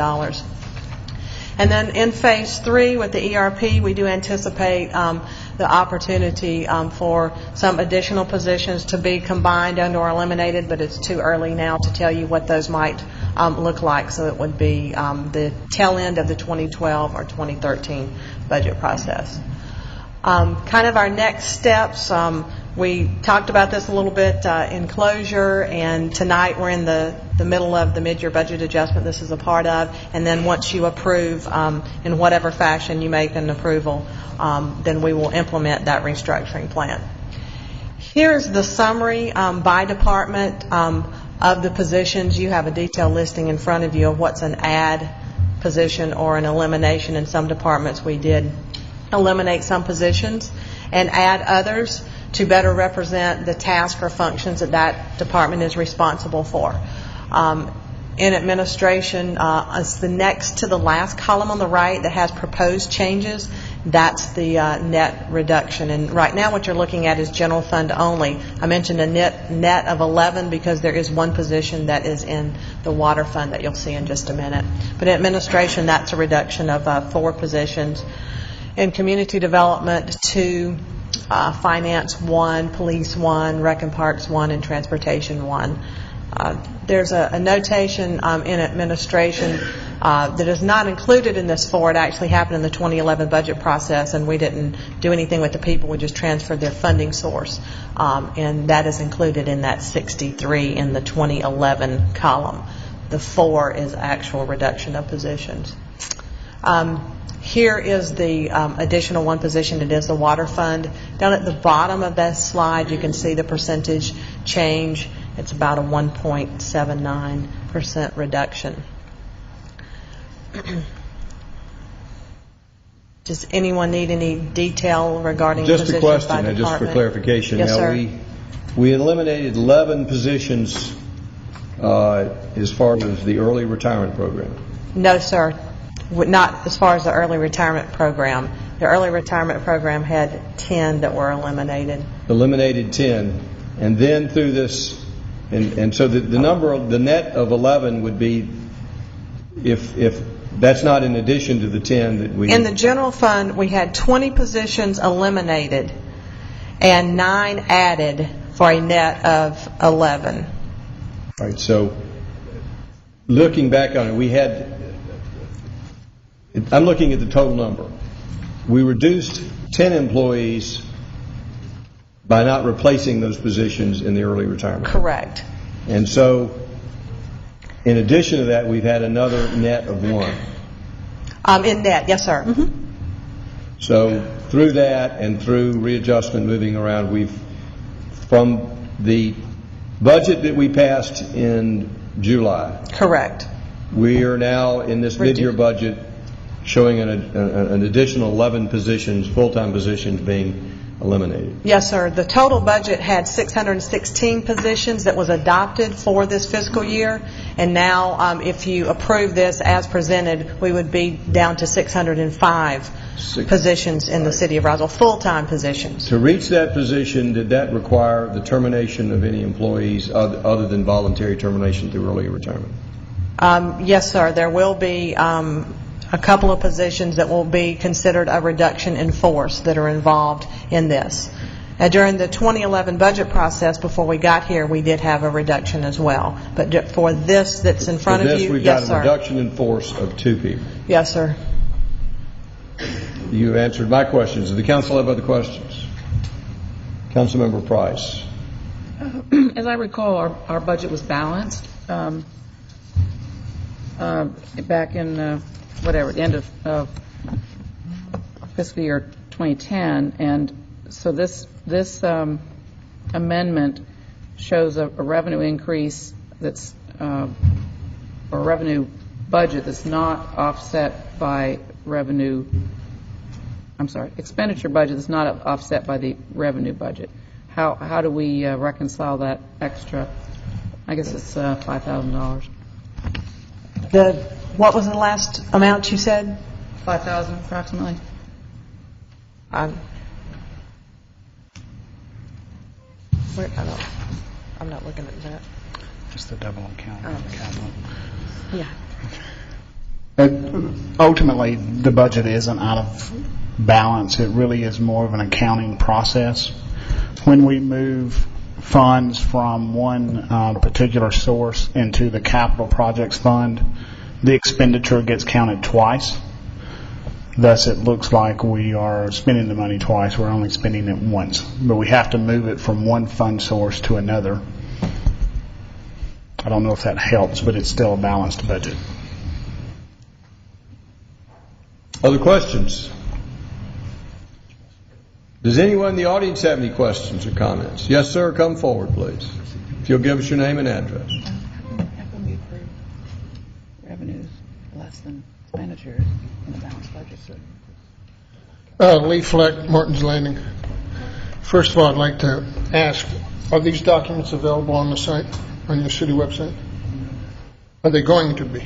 S4: And then in Phase 3 with the ERP, we do anticipate the opportunity for some additional positions to be combined and or eliminated, but it's too early now to tell you what those might look like. So it would be the tail end of the 2012 or 2013 budget process. Kind of our next steps, we talked about this a little bit in closure, and tonight we're in the middle of the mid-year budget adjustment this is a part of, and then once you approve in whatever fashion you make an approval, then we will implement that restructuring plan. Here's the summary by department of the positions. You have a detailed listing in front of you of what's an add position or an elimination. In some departments we did eliminate some positions and add others to better represent the task or functions that that department is responsible for. In administration, it's the next to the last column on the right that has proposed changes. That's the net reduction. And right now what you're looking at is general fund only. I mentioned a net of 11 because there is one position that is in the water fund that you'll see in just a minute. But in administration, that's a reduction of 4 positions. In community development, 2, finance 1, police 1, rec and parks 1, and transportation 1. There's a notation in administration that is not included in this for. It actually happened in the 2011 budget process, and we didn't do anything with the people. We just transferred their funding source, and that is included in that 63 in the 2011 column. The 4 is actual reduction of positions. Here is the additional one position. It is the water fund. Down at the bottom of that slide, you can see the percentage change. It's about a 1.79% reduction. Does anyone need any detail regarding
S1: just
S4: positions
S1: a question,
S4: by department?
S1: just for clarification.
S4: Yes,
S1: now,
S4: sir.
S1: we eliminated 11 positions as far as the early retirement program.
S4: No, sir. Not as far as the early retirement program. The early retirement program had 10 that were eliminated.
S1: Eliminated 10, and then through this, and so the number, the net of 11 would be, if that's not in addition to the 10 that we...
S4: In the general fund, we had 20 positions eliminated and 9 added for a net of 11.
S1: All right, so looking back on it, we had, I'm looking at the total number. We reduced 10 employees by not replacing those positions in the early retirement.
S4: Correct.
S1: And so, in addition to that, we've had another net of 1.
S4: In net, yes, sir. Mm-hmm.
S1: So, through that and through readjustment moving around, we've, from the budget that we passed in July.
S4: Correct.
S1: We are now in this mid-year budget showing an additional 11 positions, full-time positions being eliminated.
S4: Yes, sir. The total budget had 616 positions that was adopted for this fiscal year, and now if you approve this as presented, we would be down to 605 positions in the city of Roswell, full-time positions.
S1: To reach that position, did that require the termination of any employees other than voluntary termination through early retirement?
S4: Yes, sir. There will be a couple of positions that will be considered a reduction in force that are involved in this. During the 2011 budget process, before we got here, we did have a reduction as well. But for this that's in front of you,
S1: we've
S4: yes,
S1: got a
S4: sir.
S1: reduction in force of 2 people.
S4: Yes, sir.
S1: You've answered my questions. Does the council have other questions? Councilmember Price.
S6: As I recall, our budget was balanced back in the end of fiscal year 2010, and so this amendment shows a revenue increase that's or a revenue budget that's not offset by revenue. I'm sorry, expenditure budget that's not offset by the revenue budget. How do we reconcile that extra? I guess it's $5,000.
S4: What was the last amount you said?
S6: 5,000 approximately.
S4: I'm not looking at that.
S15: Just the double account.
S4: Yeah.
S15: Ultimately, the budget isn't out of balance. It really is more of an accounting process. When we move funds from one particular source into the capital projects fund, the expenditure gets counted twice. Thus, it looks like we are spending the money twice. We're only spending it once. But we have to move it from one fund source to another. I don't know if that helps, but it's still a balanced budget.
S1: Other questions? Does anyone in the audience have any questions or comments? Yes, sir. Come forward, please. If you'll give us your name and address.
S6: How come we approve revenues less than expenditures in the balanced budget?
S21: Lee Fleck, Martin's Landing. First of all, I'd like to ask, are these documents available on the site, on your city website? Are they going to be?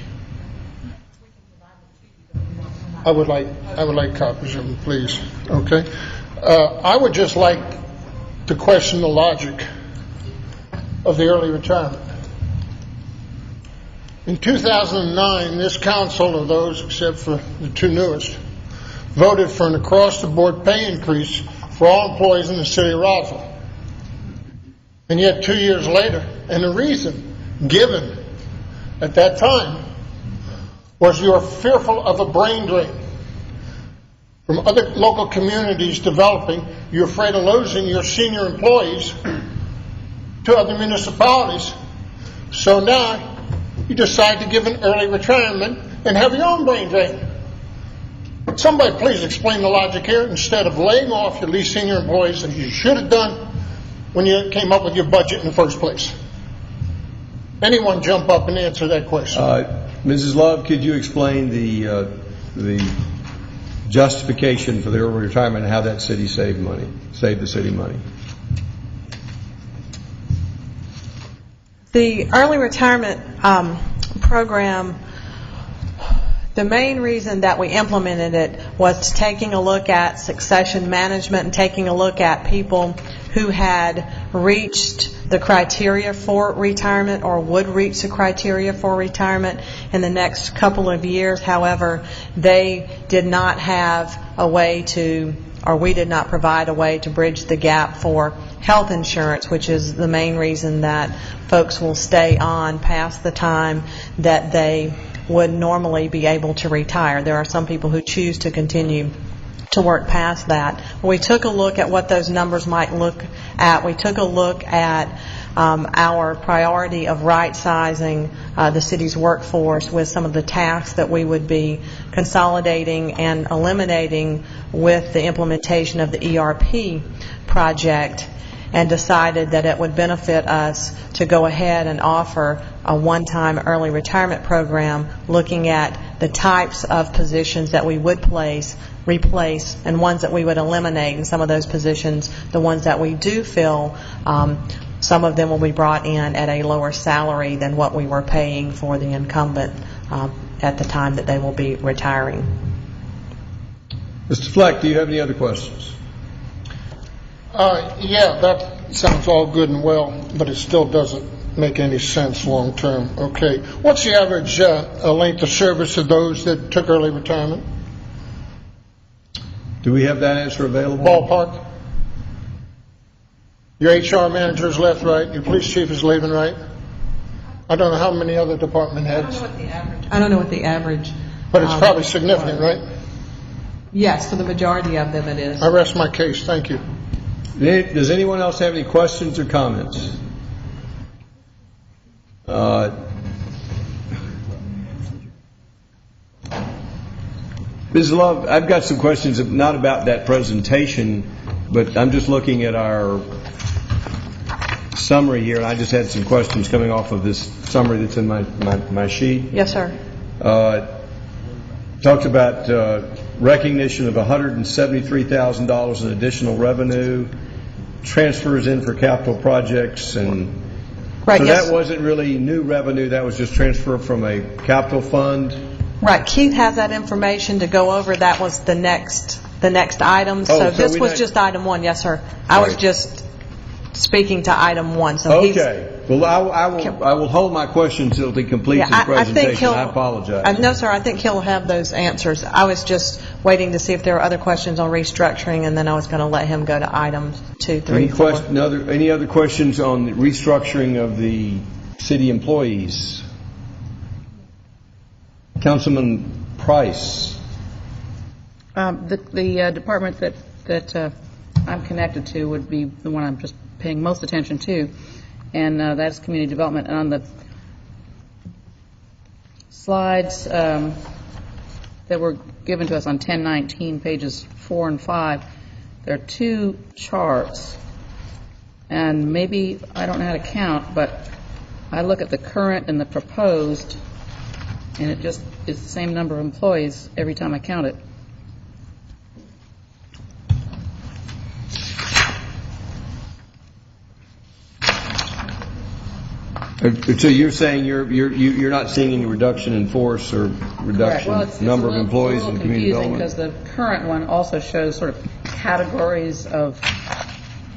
S21: I would like copies of them, please. Okay. I would just like to question the logic of the early retirement. In 2009, this council, or those except for the 2 newest, voted for an across-the-board pay increase for all employees in the city of Roswell. And yet 2 years later, and the reason given at that time was you're fearful of a brain drain from other local communities developing. You're afraid of losing your senior employees to other municipalities. So now you decide to give an early retirement and have your own brain drain. Somebody please explain the logic here instead of laying off your least senior employees as you should have done when you came up with your budget in the first place. Anyone jump up and answer that question.
S1: Mrs. Love, could you explain the justification for the early retirement and how that city saved the city money?
S4: The early retirement program, the main reason that we implemented it was taking a look at succession management and taking a look at people who had reached the criteria for retirement or would reach the criteria for retirement in the next couple of years. However, they did not have a way to, or we did not provide a way to bridge the gap for health insurance, which is the main reason that folks will stay on past the time that they would normally be able to retire. There are some people who choose to continue to work past that. We took a look at what those numbers might look at. We took a look at our priority of right-sizing the city's workforce with some of the tasks that we would be consolidating and eliminating with the implementation of the ERP project, and decided that it would benefit us to go ahead and offer a one-time early retirement program looking at the types of positions that we would replace, and ones that we would eliminate. And some of those positions, the ones that we do fill, some of them will be brought in at a lower salary than what we were paying for the incumbent at the time that they will be retiring.
S1: Mr. Fleck, do you have any other questions?
S21: Yeah, that sounds all good and well, but it still doesn't make any sense long term. Okay. What's the average length of service of those that took early retirement?
S1: Do we have that answer available?
S21: Ballpark? Your HR manager is left, right? Your police chief is leaving, right? I don't know how many other department heads.
S4: I don't know what the average.
S21: But it's probably significant, right?
S4: Yes, for the majority of them it is.
S21: I rest my case. Thank you.
S1: Does anyone else have any questions or comments? Ms. Love, I've got some questions, not about that presentation, but I'm just looking at our summary here, and I just had some questions coming off of this summary that's in my sheet.
S4: Yes, sir.
S1: Talked about recognition of $173,000 in additional revenue, transfers in for capital projects, and
S4: right,
S1: so
S4: yes.
S1: That wasn't really new revenue, that was just transfer from a capital fund.
S4: Right. Keith has that information to go over. That was the next item. So this was just item one. Yes, sir. I was just speaking to item one. So
S1: okay. Well, I will hold my question until he completes his presentation. I apologize.
S4: No, sir. I think he'll have those answers. I was just waiting to see if there were other questions on restructuring, and then I was going to let him go to items 2, 3, 4.
S1: Any other questions on the restructuring of the city employees? Councilman Price.
S6: The department that I'm connected to would be the one I'm just paying most attention to, and that's community development. And on the slides that were given to us on 1019, pages 4 and 5, there are two charts, and maybe I don't know how to count, but I look at the current and the proposed, and it just is the same number of employees every time I count it.
S1: So you're saying you're not seeing any reduction in force or reduction in number of employees in community development?
S6: Because the current one also shows sort of categories of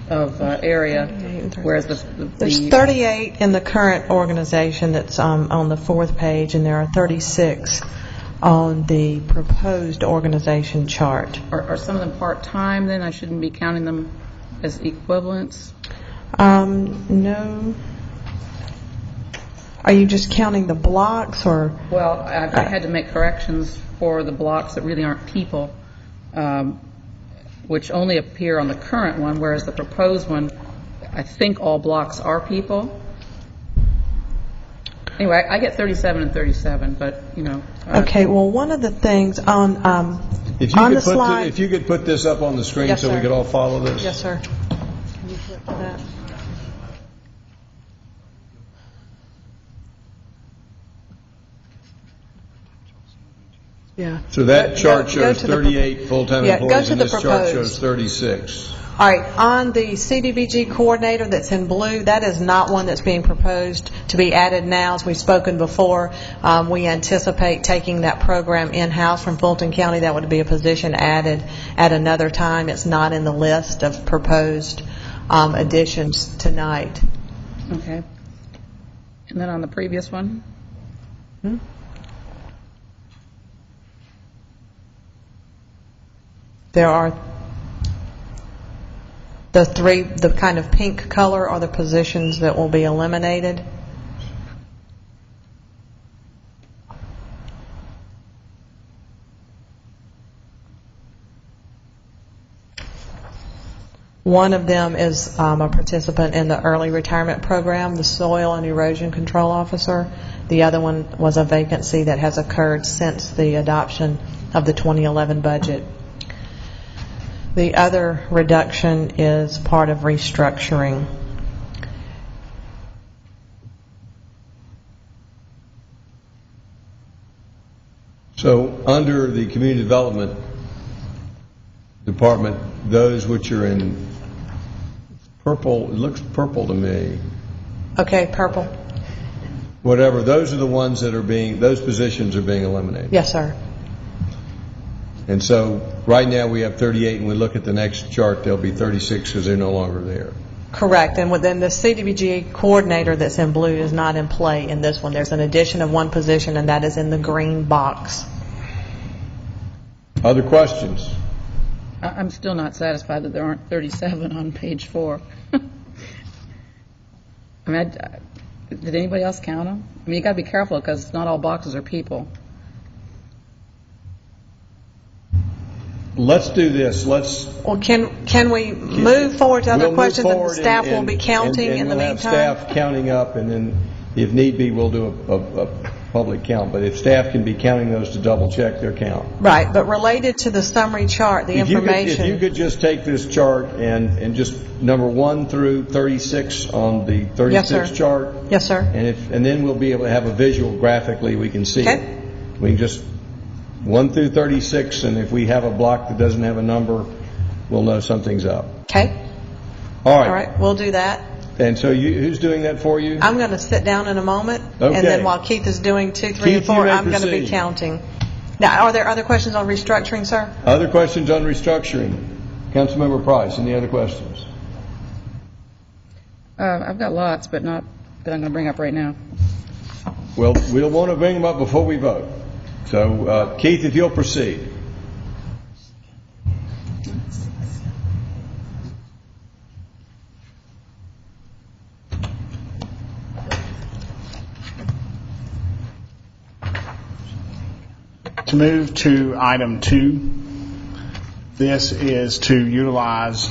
S6: area, whereas
S4: there's 38 in the current organization that's on the fourth page, and there are 36 on the proposed organization chart.
S6: Are some of them part-time then? I shouldn't be counting them as equivalents?
S4: No. Are you just counting the blocks, or?
S6: Well, I had to make corrections for the blocks that really aren't people, which only appear on the current one, whereas the proposed one, I think all blocks are people. Anyway, I get 37 and 37, but, you know.
S4: Okay, well, one of the things on
S1: If you
S4: on
S1: could
S4: the slide.
S1: if you could put this up on the screen
S4: Yes,
S1: so we
S4: sir.
S1: could all follow this.
S4: Yes, sir. Can you flip to that? Yeah.
S1: So that chart
S4: Go
S1: shows
S4: to the
S1: 38 full-time
S4: Yeah, go
S1: employees,
S4: to
S1: and
S4: the
S1: this chart
S4: proposed.
S1: shows 36.
S4: All right, on the CDBG coordinator that's in blue, that is not one that's being proposed to be added now. As we've spoken before, we anticipate taking that program in-house from Fulton County. That would be a position added at another time. It's not in the list of proposed additions tonight.
S6: Okay. And then on the previous one?
S4: There are the kind of pink color are the positions that will be eliminated. One of them is a participant in the early retirement program, the soil and erosion control officer. The other one was a vacancy that has occurred since the adoption of the 2011 budget. The other reduction is part of restructuring.
S1: So under the Community Development Department, those which are in purple, it looks purple to me.
S4: Okay, purple.
S1: Whatever, those are the ones that are those positions are being eliminated.
S4: Yes, sir.
S1: And so right now we have 38, and we look at the next chart, there'll be 36 because they're no longer there.
S4: Correct. And within the CDBG coordinator that's in blue is not in play in this one. There's an addition of one position, and that is in the green box.
S1: Other questions?
S6: I'm still not satisfied that there aren't 37 on page 4. I mean, did anybody else count them? I mean, you got to be careful because not all boxes are people.
S1: Let's do this.
S4: Well, can we move forward to other questions, and the staff will be counting in the
S1: we'll
S4: meantime?
S1: have staff counting up, and then if need be, we'll do a public count. But if staff can be counting those to double check their count.
S4: Right, but related to the summary chart, the information.
S1: If you could just take this chart and just number 1 through 36 on the 36 chart.
S4: Yes, sir.
S1: And then we'll be able to have a visual graphically we can see
S4: Okay.
S1: it. We can just 1 through 36, and if we have a block that doesn't have a number, we'll know something's up.
S4: Okay.
S1: All right.
S4: All right, we'll do that.
S1: And so who's doing that for you?
S4: I'm going to sit down in a moment,
S1: Okay.
S4: and then while Keith is doing 2, 3,
S1: Keith,
S4: and 4,
S1: you may
S4: I'm going to be
S1: proceed.
S4: counting. Now, are there other questions on restructuring, sir?
S1: Other questions on restructuring? Councilmember Price, any other questions?
S6: I've got lots, but not that I'm going to bring up right now.
S1: Well, we'll want to bring them up before we vote. So, Keith, if you'll proceed.
S15: To move to item 2, this is to utilize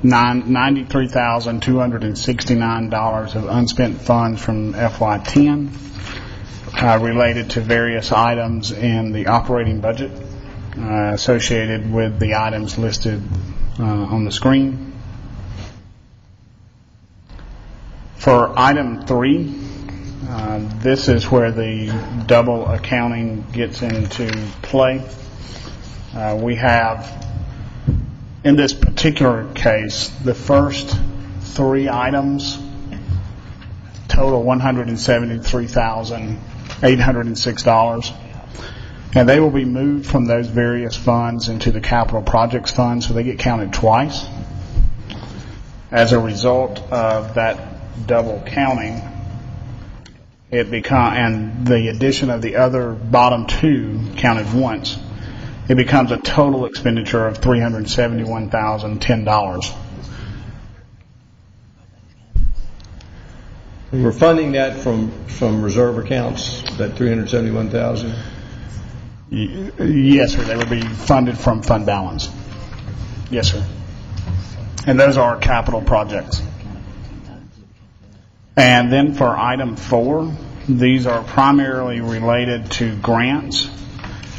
S15: $93,269 of unspent funds from FY10 related to various items in the operating budget associated with the items listed on the screen. For item 3, this is where the double accounting gets into play. We have, in this particular case, the first 3 items total $173,806, and they will be moved from those various funds into the capital projects fund, so they get counted twice. As a result of that double counting, and the addition of the other bottom 2 counted once, it becomes a total expenditure of $371,010.
S1: We're funding that from reserve accounts, that $371,000?
S15: Yes, sir. They would be funded from fund balance. Yes, sir. And those are capital projects. And then for item 4, these are primarily related to grants.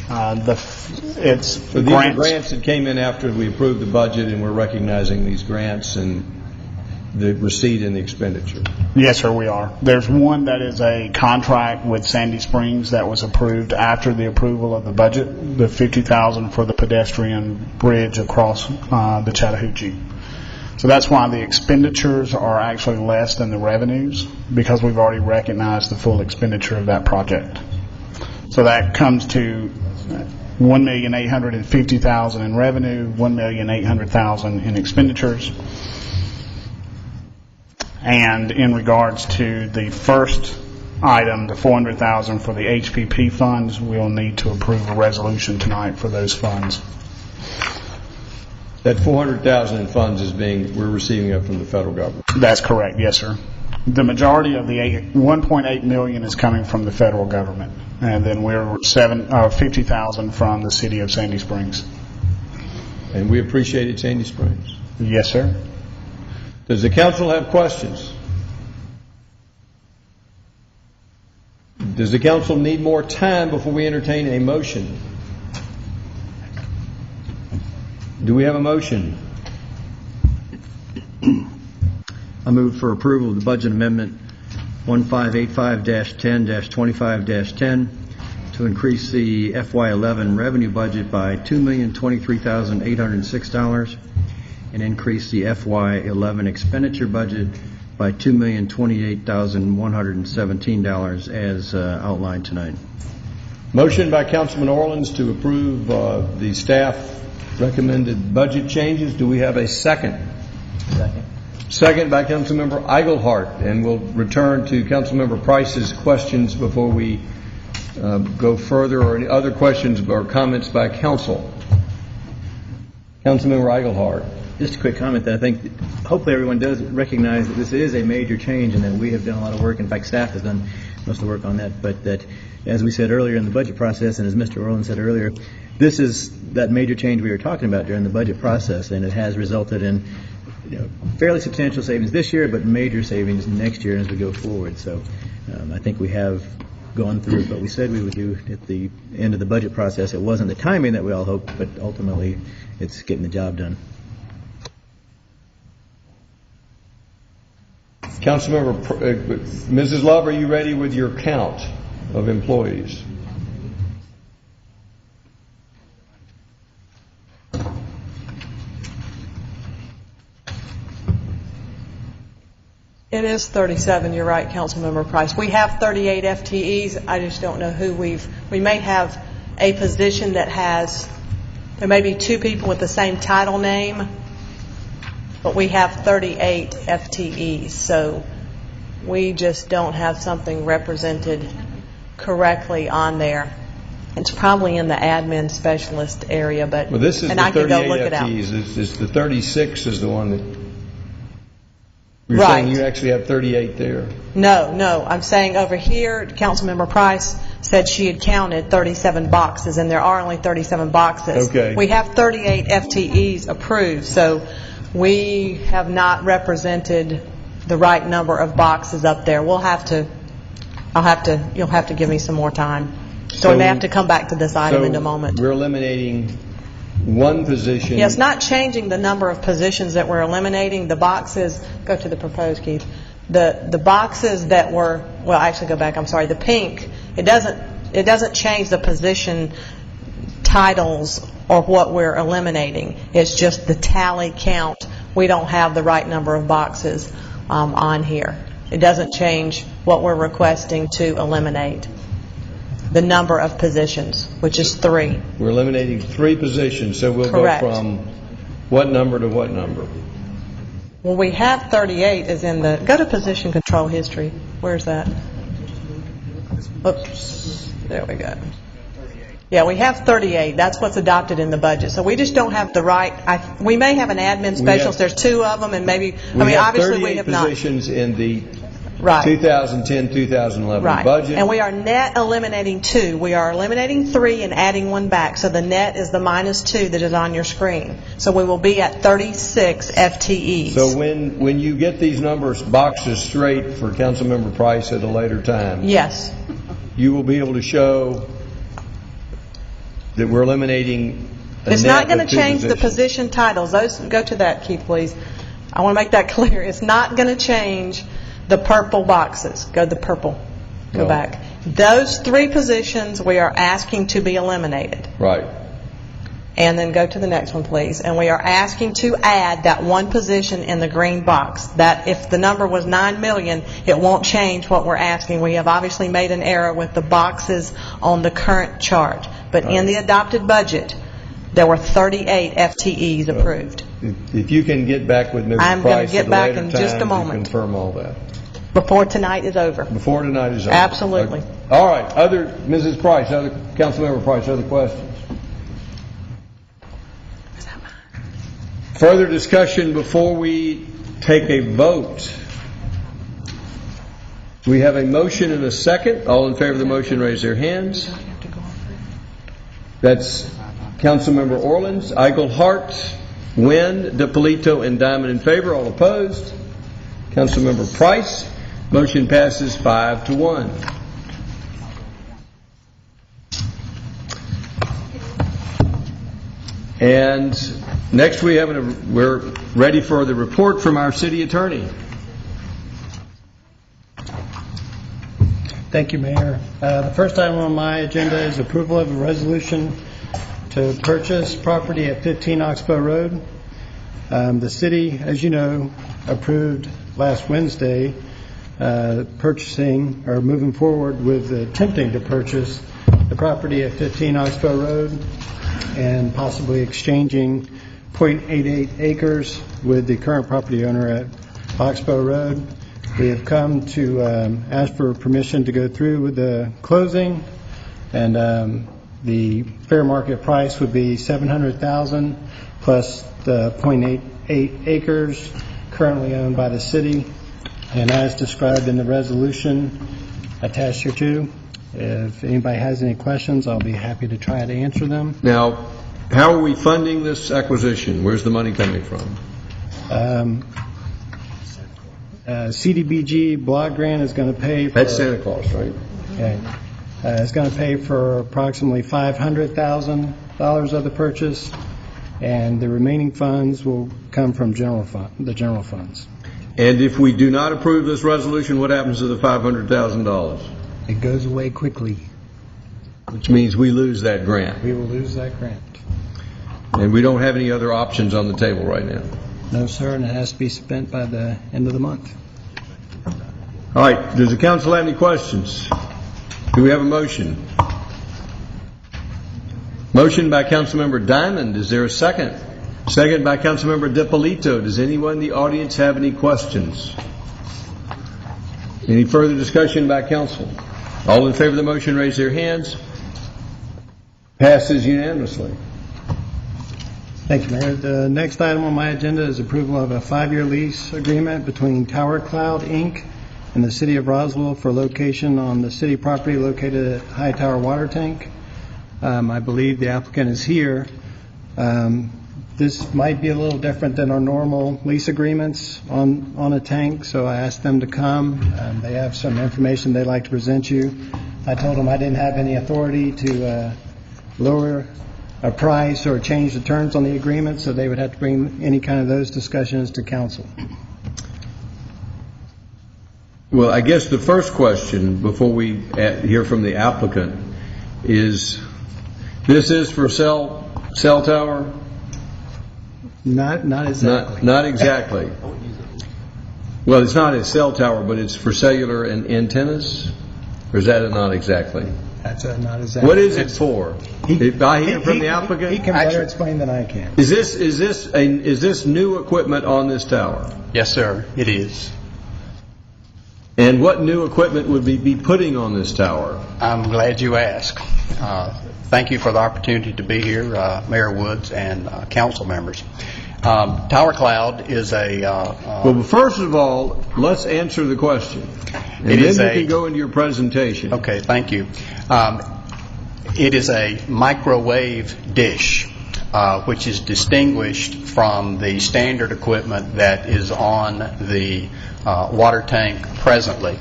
S15: It's
S1: So these are grants that came in after we approved the budget, and we're recognizing these grants and the receipt and the expenditure.
S15: Yes, sir, we are. There's one that is a contract with Sandy Springs that was approved after the approval of the budget, the $50,000 for the pedestrian bridge across the Chattahoochee. So that's why the expenditures are actually less than the revenues, because we've already recognized the full expenditure of that project. So that comes to $1,850,000 in revenue, $1,800,000 in expenditures. And in regards to the first item, the $400,000 for the HPP funds, we'll need to approve a resolution tonight for those funds.
S1: That $400,000 in funds we're receiving it from the federal government.
S15: That's correct, yes, sir. The majority of the $1.8 million is coming from the federal government, and then we're $50,000 from the city of Sandy Springs.
S1: And we appreciated Sandy Springs.
S15: Yes, sir.
S1: Does the council have questions? Does the council need more time before we entertain a motion? Do we have a motion?
S8: I move for approval of the budget amendment 1585-10-25-10 to increase the FY11 revenue budget by $2,023,806 and increase the FY11 expenditure budget by $2,028,117 as outlined tonight.
S1: Motion by Councilman Orleans to approve the staff recommended budget changes. Do we have a second? Second by Councilmember Eigelhart, and we'll return to Councilmember Price's questions before we go further, or any other questions or comments by council. Councilmember Eigelhart.
S10: Just a quick comment that I think hopefully everyone does recognize that this is a major change and that we have done a lot of work. In fact, staff has done most of the work on that. But that, as we said earlier in the budget process, and as Mr. Orland said earlier, this is that major change we were talking about during the budget process, and it has resulted in fairly substantial savings this year, but major savings next year as we go forward. So I think we have gone through what we said we would do at the end of the budget process. It wasn't the timing that we all hoped, but ultimately it's getting the job done.
S1: Councilmember, Mrs. Love, are you ready with your count of employees?
S4: It is 37, you're right, Councilmember Price. We have 38 FTEs. I just don't know who we may have a position that there may be 2 people with the same title name, but we have 38 FTEs. So we just don't have something represented correctly on there. It's probably in the admin specialist area, but
S1: well, this is
S4: and
S1: the
S4: I can
S1: 38
S4: go look
S1: FTEs.
S4: it out.
S1: Is the 36 is the one that you're
S4: Right.
S1: saying you actually have 38 there?
S4: No. I'm saying over here, Councilmember Price said she had counted 37 boxes, and there are only 37 boxes.
S1: Okay.
S4: We have 38 FTEs approved, so we have not represented the right number of boxes up there. You'll have to give me some more time. So we may have to come back to this item in a moment.
S1: We're eliminating one position.
S4: Yeah, it's not changing the number of positions that we're eliminating. The boxes, go to the proposed, Keith. The boxes that were, well, actually go back, I'm sorry, the pink, it doesn't change the position titles or what we're eliminating. It's just the tally count. We don't have the right number of boxes on here. It doesn't change what we're requesting to eliminate. The number of positions, which is 3.
S1: We're eliminating 3 positions, so we'll
S4: Correct.
S1: go from what number to what number?
S4: Well, we have 38 is in the, go to position control history. Where's that? Oops, there we go. Yeah, we have 38. That's what's adopted in the budget. So we just don't have the right, we may have an admin specialist. There's 2 of them, and maybe, obviously we have not.
S1: We have 38 positions in the
S4: Right.
S1: 2010, 2011
S4: Right.
S1: budget.
S4: And we are net eliminating 2. We are eliminating 3 and adding 1 back. So the net is the -2 that is on your screen. So we will be at 36 FTEs.
S1: So when you get these boxes straight for Councilmember Price at a later time,
S4: yes,
S1: you will be able to show that we're eliminating a
S4: it's
S1: net
S4: not going to
S1: of 2
S4: change the
S1: positions.
S4: position titles. Those, go to that, Keith, please. I want to make that clear. It's not going to change the purple boxes. Go to the purple. Go
S1: No.
S4: back. Those 3 positions we are asking to be eliminated.
S1: Right.
S4: And then go to the next one, please. And we are asking to add that 1 position in the green box. That if the number was 9 million, it won't change what we're asking. We have obviously made an error with the boxes on the current chart. But in the adopted budget, there were 38 FTEs approved.
S1: If you can get back with Mr.
S4: I'm gonna
S1: Price
S4: get
S1: at a
S4: back
S1: later
S4: in just a
S1: time to
S4: moment.
S1: confirm all that.
S4: Before tonight is over.
S1: Before tonight is over.
S4: Absolutely.
S1: Okay. All right. Mrs. Price, Councilmember Price, other questions? Further discussion before we take a vote. We have a motion and a second. All in favor of the motion, raise their hands. That's Councilmember Orleans, Eichelhart, Wynn, DiPolito, and Diamond in favor. All opposed. Councilmember Price. Motion passes 5-1. And next we're ready for the report from our city attorney.
S7: Thank you, Mayor. The first item on my agenda is approval of a resolution to purchase property at 15 Oxbow Road. The city, as you know, approved last Wednesday purchasing or moving forward with attempting to purchase the property at 15 Oxbow Road and possibly exchanging .88 acres with the current property owner at Oxbow Road. We have come to ask for permission to go through with the closing, and the fair market price would be $700,000 plus the .88 acres currently owned by the city. And as described in the resolution attached here too, if anybody has any questions, I'll be happy to try to answer them.
S1: Now, how are we funding this acquisition? Where's the money coming from?
S7: CDBG block grant is going to pay for...
S1: That's Santa Claus, right?
S7: Okay. It's going to pay for approximately $500,000 of the purchase, and the remaining funds will come from the general funds.
S1: And if we do not approve this resolution, what happens to the $500,000?
S7: It goes away quickly.
S1: Which means we lose that grant.
S7: We will lose that grant.
S1: And we don't have any other options on the table right now.
S7: No, sir, and it has to be spent by the end of the month.
S1: All right. Does the council have any questions? Do we have a motion? Motion by Councilmember Diamond. Is there a second? Second by Councilmember DiPolito. Does anyone in the audience have any questions? Any further discussion by council? All in favor of the motion, raise their hands. Passes unanimously.
S7: Thank you, Mayor. The next item on my agenda is approval of a 5-year lease agreement between Tower Cloud, Inc. and the City of Roswell for location on the city property located at High Tower Water Tank. I believe the applicant is here. This might be a little different than our normal lease agreements on a tank, so I asked them to come. They have some information they'd like to present you. I told them I didn't have any authority to lower a price or change the terms on the agreement, so they would have to bring any kind of those discussions to council.
S1: Well, I guess the first question before we hear from the applicant is, this is for cell tower?
S7: Not exactly.
S1: Not exactly. Well, it's not a cell tower, but it's for cellular and antennas? Or is that a not exactly?
S7: That's a not exactly.
S1: What is it for? If I hear from the applicant?
S7: He can better explain than I can.
S1: Is this new equipment on this tower?
S5: Yes, sir, it is.
S1: And what new equipment would we be putting on this tower?
S5: I'm glad you asked. Thank you for the opportunity to be here, Mayor Woods and council members. Tower Cloud is a...
S1: Well, first of all, let's answer the question. And
S5: It
S1: then
S5: is
S1: you
S5: a-
S1: can go into your presentation.
S5: Okay, thank you. It is a microwave dish, which is distinguished from the standard equipment that is on the water tank presently.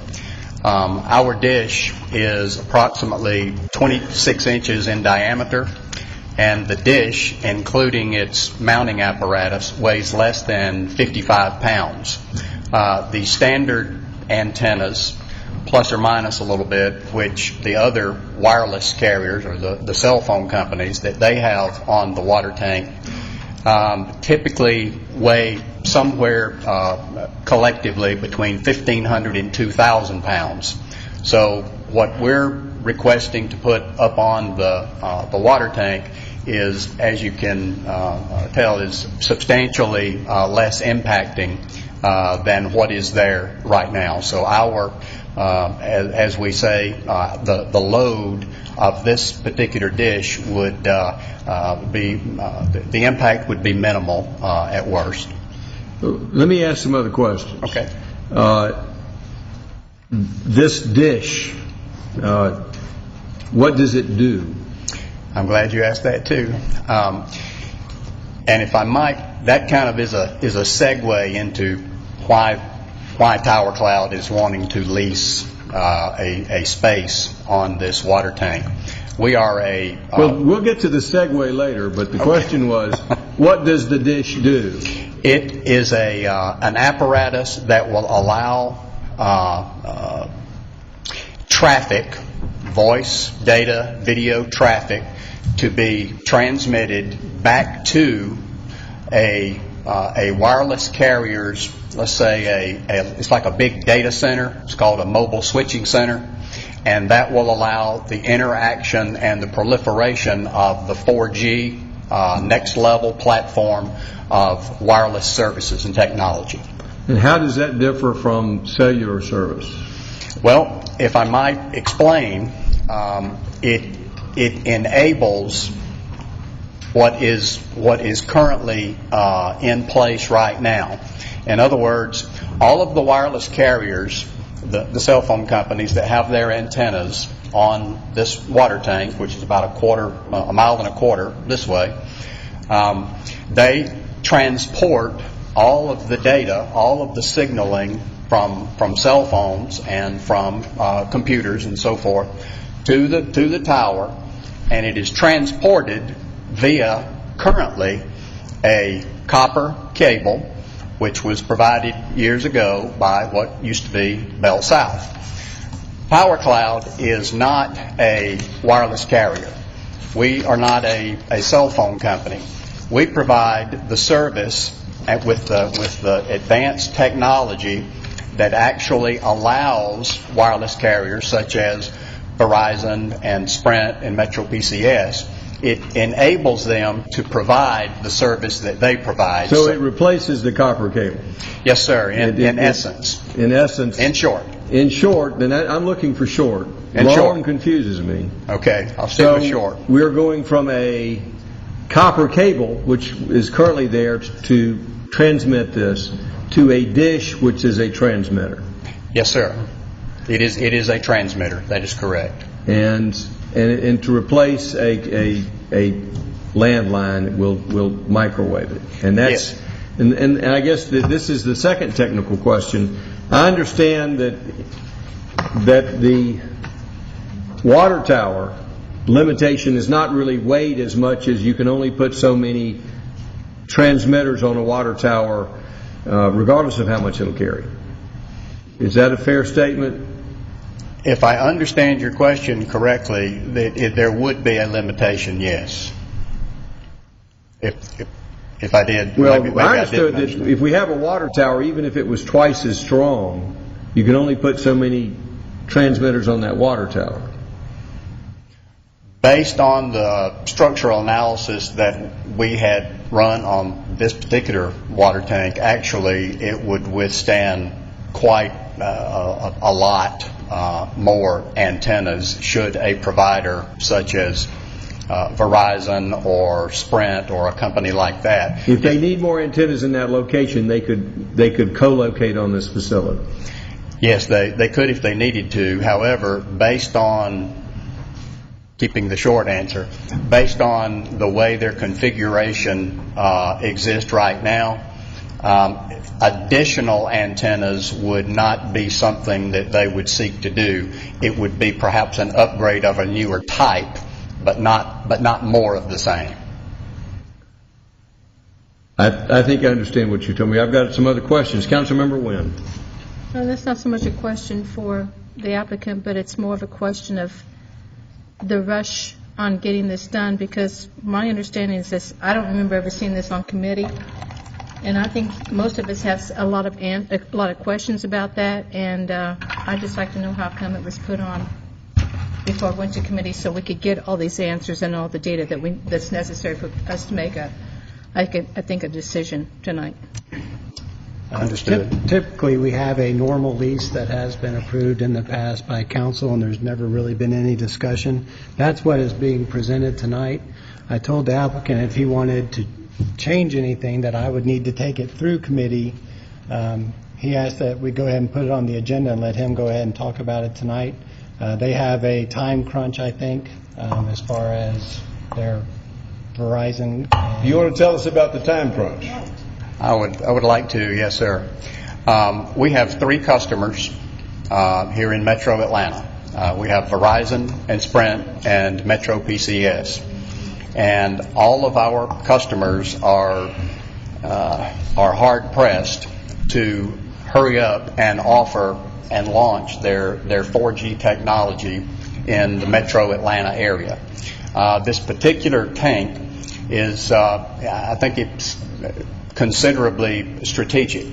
S5: Our dish is approximately 26 inches in diameter, and the dish, including its mounting apparatus, weighs less than 55 pounds. The standard antennas, plus or minus a little bit, which the other wireless carriers or the cell phone companies that they have on the water tank, typically weigh somewhere collectively between 1,500 and 2,000 pounds. So what we're requesting to put up on the water tank is, as you can tell, is substantially less impacting than what is there right now. So our, as we say, the load of this particular dish would be, the impact would be minimal at worst.
S1: Let me ask some other questions.
S5: Okay.
S1: This dish, what does it do?
S5: I'm glad you asked that too. And if I might, that kind of is a segue into why Tower Cloud is wanting to lease a space on this water tank. We are a...
S1: well, we'll get to the segue later, but the question was, what does the dish do?
S5: It is an apparatus that will allow traffic, voice, data, video traffic, to be transmitted back to a wireless carrier's, let's say it's like a big data center. It's called a mobile switching center, and that will allow the interaction and the proliferation of the 4G next level platform of wireless services and technology.
S1: And how does that differ from cellular service?
S5: Well, if I might explain, it enables what is currently in place right now. In other words, all of the wireless carriers, the cell phone companies that have their antennas on this water tank, which is about a mile and a quarter this way, they transport all of the data, all of the signaling from cell phones and from computers and so forth to the tower, and it is transported via currently a copper cable, which was provided years ago by what used to be Bell South. Tower Cloud is not a wireless carrier. We are not a cell phone company. We provide the service with the advanced technology that actually allows wireless carriers such as Verizon and Sprint and Metro PCS. It enables them to provide the service that they provide.
S1: So it replaces the copper cable?
S5: Yes, sir, in essence.
S1: In essence?
S5: In short.
S1: In short, then I'm looking for short.
S5: In
S1: Long
S5: short.
S1: confuses me.
S5: Okay, I'll stick with short.
S1: We're going from a copper cable, which is currently there to transmit this, to a dish, which is a transmitter.
S5: Yes, sir. It is a transmitter. That is correct.
S1: And to replace a landline, we'll microwave it. And that's
S5: Yes.
S1: and I guess that this is the second technical question. I understand that the water tower limitation is not really weighed as much as you can only put so many transmitters on a water tower, regardless of how much it'll carry. Is that a fair statement?
S5: If I understand your question correctly, there would be a limitation, yes. If I did,
S1: Well,
S5: maybe
S1: I
S5: I
S1: understood
S5: didn't
S1: that if we have a water tower, even if it was twice as strong, you can only put so many transmitters on that water tower.
S5: Based on the structural analysis that we had run on this particular water tank, actually it would withstand quite a lot more antennas should a provider such as Verizon or Sprint or a company like that.
S1: If they need more antennas in that location, they could co-locate on this facility.
S5: Yes, they could if they needed to. However, based on, keeping the short answer, based on the way their configuration exists right now, additional antennas would not be something that they would seek to do. It would be perhaps an upgrade of a newer type, but not more of the same.
S1: I think I understand what you told me. I've got some other questions. Councilmember Wynn.
S9: No, that's not so much a question for the applicant, but it's more of a question of the rush on getting this done, because my understanding is this, I don't remember ever seeing this on committee, and I think most of us have a lot of questions about that, and I'd just like to know how come it was put on before it went to committee, so we could get all these answers and all the data that's necessary for us to make I think a decision tonight.
S5: Understood.
S7: Typically, we have a normal lease that has been approved in the past by council, and there's never really been any discussion. That's what is being presented tonight. I told the applicant if he wanted to change anything, that I would need to take it through committee. He asked that we go ahead and put it on the agenda and let him go ahead and talk about it tonight. They have a time crunch, I think, as far as their Verizon.
S1: Do you want to tell us about the time crunch?
S5: I would like to, yes, sir. We have 3 customers here in Metro Atlanta. We have Verizon and Sprint and Metro PCS, and all of our customers are hard pressed to hurry up and offer and launch their 4G technology in the Metro Atlanta area. This particular tank is, I think it's considerably strategic.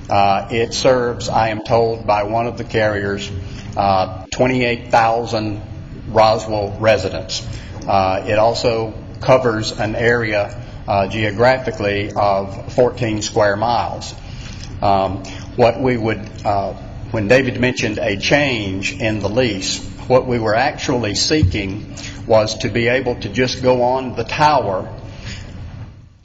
S5: It serves, I am told by one of the carriers, 28,000 Roswell residents. It also covers an area geographically of 14 square miles. What we would, when David mentioned a change in the lease, what we were actually seeking was to be able to just go on the tower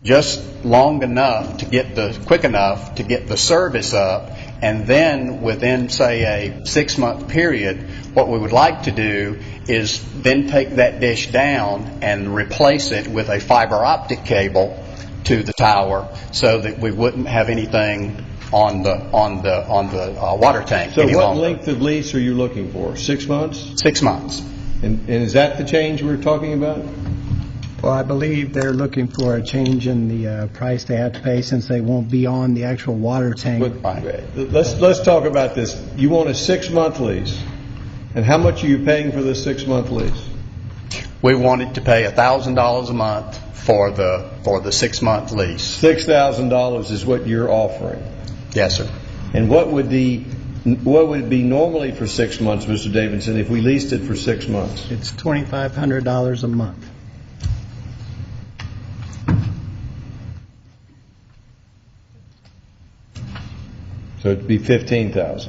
S5: just long enough to get quick enough to get the service up, and then within, say, a 6-month period, what we would like to do is then take that dish down and replace it with a fiber optic cable to the tower, so that we wouldn't have anything on the water tank.
S1: So what length of lease are you looking for? 6 months?
S5: 6 months.
S1: And is that the change we're talking about?
S7: Well, I believe they're looking for a change in the price they have to pay, since they won't be on the actual water tank.
S1: Let's talk about this. You want a 6-month lease, and how much are you paying for this 6-month lease?
S5: We wanted to pay $1,000 a month for the 6-month lease.
S1: $6,000 is what you're offering.
S5: Yes, sir.
S1: And what would it be normally for 6 months, Mr. Davidson, if we leased it for 6 months?
S7: It's $2,500 a month.
S1: So it'd be $15,000.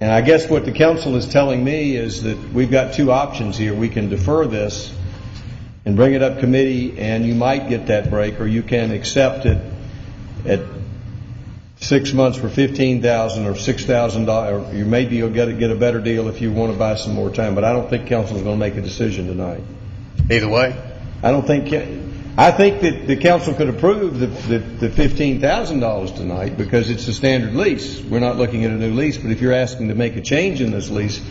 S1: And I guess what the council is telling me is that we've got 2 options here. We can defer this and bring it up committee, and you might get that break, or you can accept it at 6 months for $15,000 or $6,000. Or maybe you'll get a better deal if you want to buy some more time. But I don't think council is going to make a decision tonight.
S5: Either way,
S1: I think that the council could approve the $15,000 tonight, because it's a standard lease. We're not looking at a new lease, but if you're asking to make a change in this lease,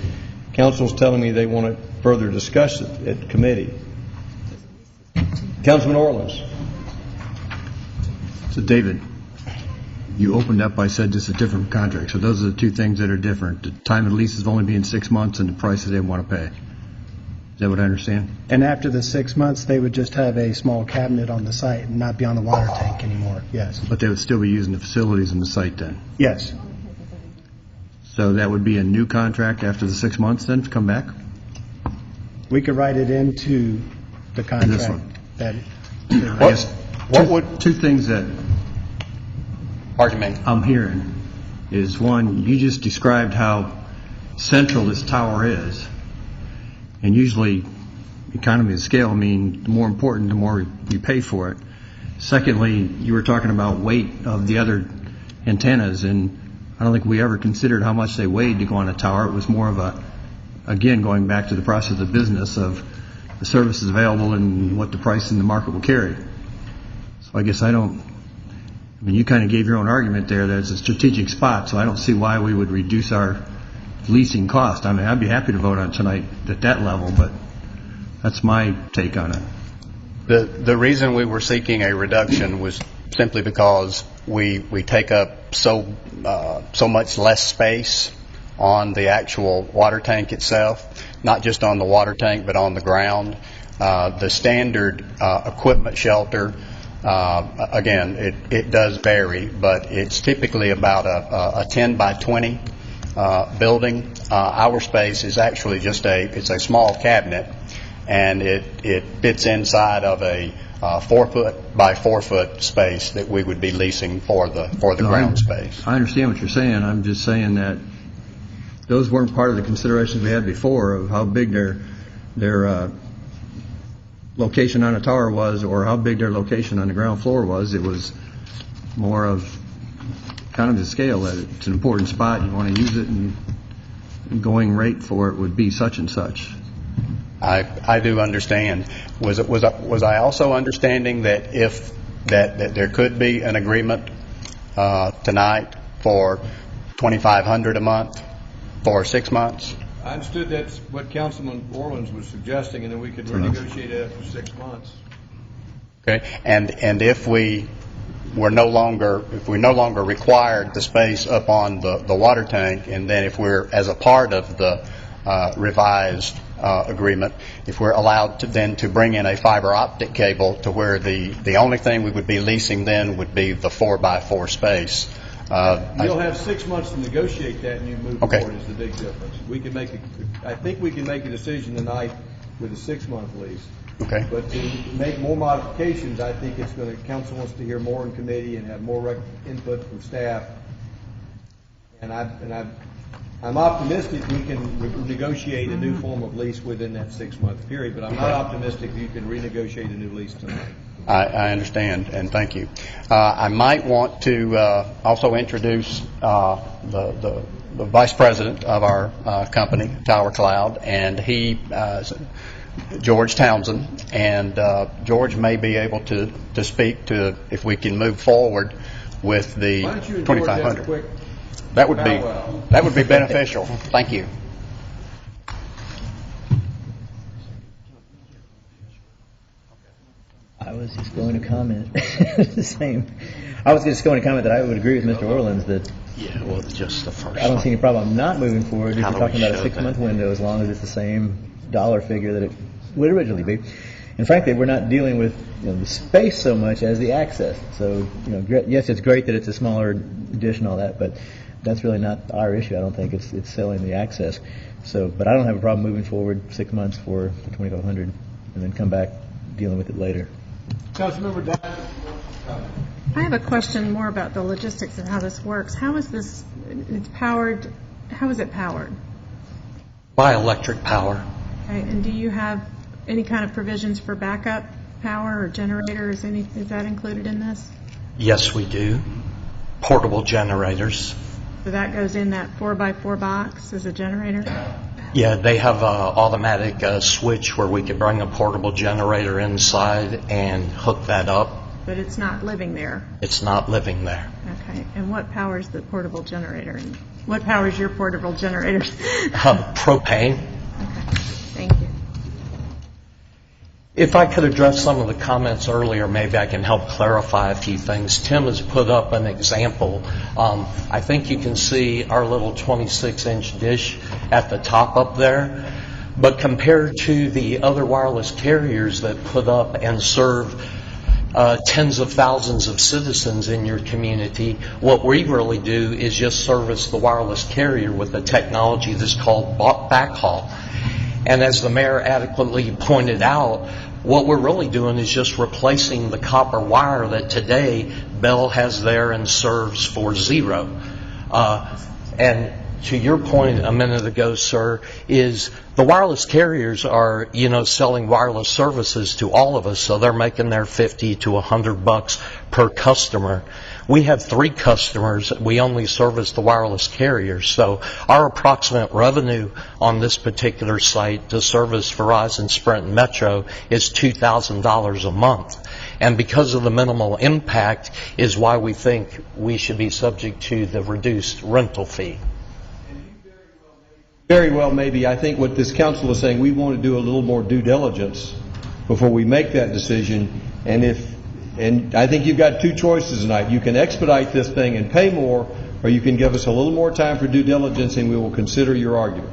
S1: council's telling me they want to further discuss it at committee. Councilman Orleans.
S8: So, David, you opened up by said this is a different contract. So those are the 2 things that are different. The time of the lease is only being 6 months, and the price that they want to pay. Is that what I understand?
S7: And after the 6 months, they would just have a small cabinet on the site and not be on the water tank anymore, yes.
S8: But they would still be using the facilities in the site then?
S7: Yes.
S8: So that would be a new contract after the 6 months then to come back?
S7: We could write it into the contract.
S8: This one.
S7: That,
S8: two things that I'm hearing is, one, you just described how central this tower is, and usually economy of scale mean the more important, the more you pay for it. Secondly, you were talking about weight of the other antennas, and I don't think we ever considered how much they weighed to go on a tower. It was more of a, again, going back to the process of business of the services available and what the price in the market will carry. So I guess you kind of gave your own argument there that it's a strategic spot, so I don't see why we would reduce our leasing cost. I mean, I'd be happy to vote on tonight at that level, but that's my take on it.
S5: The reason we were seeking a reduction was simply because we take up so much less space on the actual water tank itself, not just on the water tank, but on the ground. The standard equipment shelter, again, it does vary, but it's typically about a 10 by 20 building. Our space is actually it's a small cabinet, and it fits inside of a 4 foot by 4 foot space that we would be leasing for the ground space.
S8: I understand what you're saying. I'm just saying that those weren't part of the considerations we had before of how big their location on a tower was, or how big their location on the ground floor was. It was more of kind of the scale that it's an important spot. You want to use it, and going rate for it would be such and such.
S5: I do understand. Was I also understanding that if that there could be an agreement tonight for $2,500 a month for 6 months?
S1: I understood that's what Councilman Orleans was suggesting, and then we could renegotiate it after 6 months.
S5: Okay, and if we no longer required the space up on the water tank, and then if we're, as a part of the revised agreement, if we're allowed to bring in a fiber optic cable to where the only thing we would be leasing then would be the 4 by 4 space.
S1: You'll have 6 months to negotiate that, and you move forward is the big difference. I think we can make a decision tonight with a 6 month lease.
S5: Okay.
S1: But to make more modifications, I think council wants to hear more in committee and have more input from staff. And I'm optimistic we can negotiate a new form of lease within that 6 month period, but I'm not optimistic you can renegotiate a new lease tonight.
S5: I understand, and thank you. I might want to also introduce the vice president of our company, Tower Cloud, and he, George Townsend, and George may be able to speak to if we can move forward with the $2,500. That would be beneficial. Thank you.
S10: I was just going to comment the same. I was just going to comment that I would agree with Mr. Orleans that
S2: just the first.
S10: I don't see any problem not moving forward if you're talking about a 6 month window, as long as it's the same dollar figure that it would originally be. And frankly, we're not dealing with the space so much as the access. So yes, it's great that it's a smaller dish and all that, but that's really not our issue. I don't think it's selling the access. So, but I don't have a problem moving forward 6 months for the $2,500, and then come back dealing with it later.
S1: Councilmember Dodd.
S13: I have a question more about the logistics of how this works. How is this? It's powered. How is it powered?
S2: By electric power.
S13: Okay, and do you have any kind of provisions for backup power or generators? Is that included in this?
S2: Yes, we do. Portable generators.
S13: So that goes in that 4 by 4 box as a generator?
S2: Yeah, they have an automatic switch where we could bring a portable generator inside and hook that up.
S13: But it's not living there?
S2: It's not living there.
S13: Okay. And what powers the portable generator? What powers your portable generators?
S2: Propane.
S13: Okay. Thank you.
S2: If I could address some of the comments earlier, maybe I can help clarify a few things. Tim has put up an example. I think you can see our little 26-inch dish at the top up there. But compared to the other wireless carriers that put up and serve tens of thousands of citizens in your community, what we really do is just service the wireless carrier with a technology that's called backhaul. And as the mayor adequately pointed out, what we're really doing is just replacing the copper wire that today Bell has there and serves for zero. And to your point a minute ago, sir, is the wireless carriers are, selling wireless services to all of us, so they're making their $50 to $100 per customer. We have 3 customers. We only service the wireless carriers. So our approximate revenue on this particular site to service Verizon, Sprint, and Metro is $2,000 a month. And because of the minimal impact is why we think we should be subject to the reduced rental fee.
S1: Very well, maybe. I think what this council is saying, we want to do a little more due diligence before we make that decision. And I think you've got 2 choices tonight. You can expedite this thing and pay more, or you can give us a little more time for due diligence, and we will consider your argument.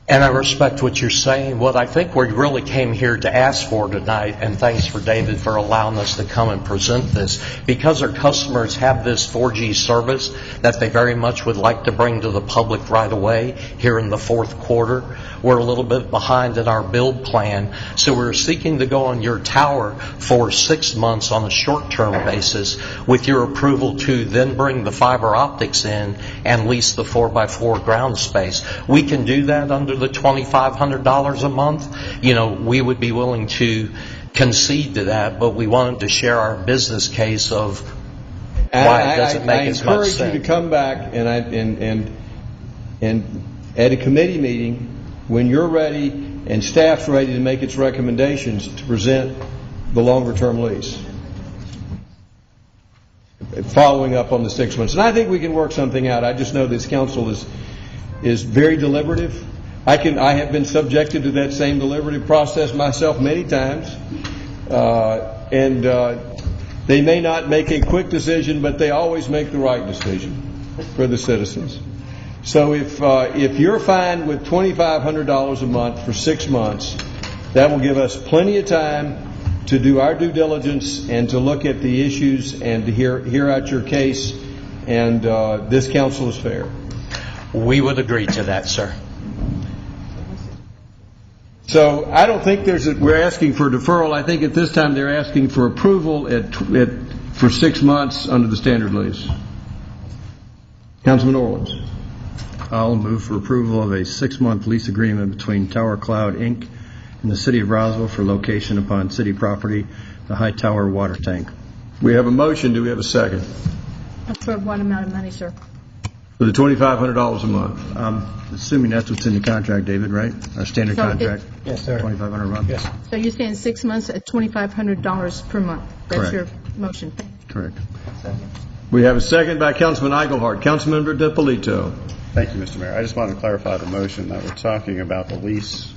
S2: And I respect what you're saying. What I think we really came here to ask for tonight, and thanks for David for allowing us to come and present this, because our customers have this 4G service that they very much would like to bring to the public right away here in the 4th quarter. We're a little bit behind in our build plan, so we're seeking to go on your tower for 6 months on a short-term basis with your approval to then bring the fiber optics in and lease the 4x4 ground space. We can do that under the $2,500 a month. We would be willing to concede to that, but we wanted to share our business case of why it doesn't make as much sense.
S1: I encourage you to come back and at a committee meeting when you're ready and staff's ready to make its recommendations to present the longer-term lease, following up on the 6 months. And I think we can work something out. I just know this council is very deliberative. I have been subjected to that same deliberative process myself many times, and they may not make a quick decision, but they always make the right decision for the citizens. So if you're fine with $2,500 a month for 6 months, that will give us plenty of time to do our due diligence and to look at the issues and to hear out your case, and this council is fair.
S2: We would agree to that, sir.
S1: So I don't think we're asking for deferral. I think at this time they're asking for approval for 6 months under the standard lease. Councilman Orleans.
S8: I'll move for approval of a 6-month lease agreement between Tower Cloud, Inc. and the City of Roswell for location upon city property, the High Tower water tank.
S1: We have a motion. Do we have a second?
S9: For what amount of money, sir?
S1: For the $2,500 a month.
S8: Assuming that's what's in the contract, David, right? Our standard contract?
S10: Yes, sir.
S8: $2,500 a month? Yes.
S9: So you're saying 6 months at $2,500 per month? That's
S8: Correct.
S9: your motion?
S8: Correct.
S1: We have a second by Councilman Eichelhardt. Councilmember DiPolito.
S17: Thank you, Mr. Mayor. I just wanted to clarify the motion that we're talking about the lease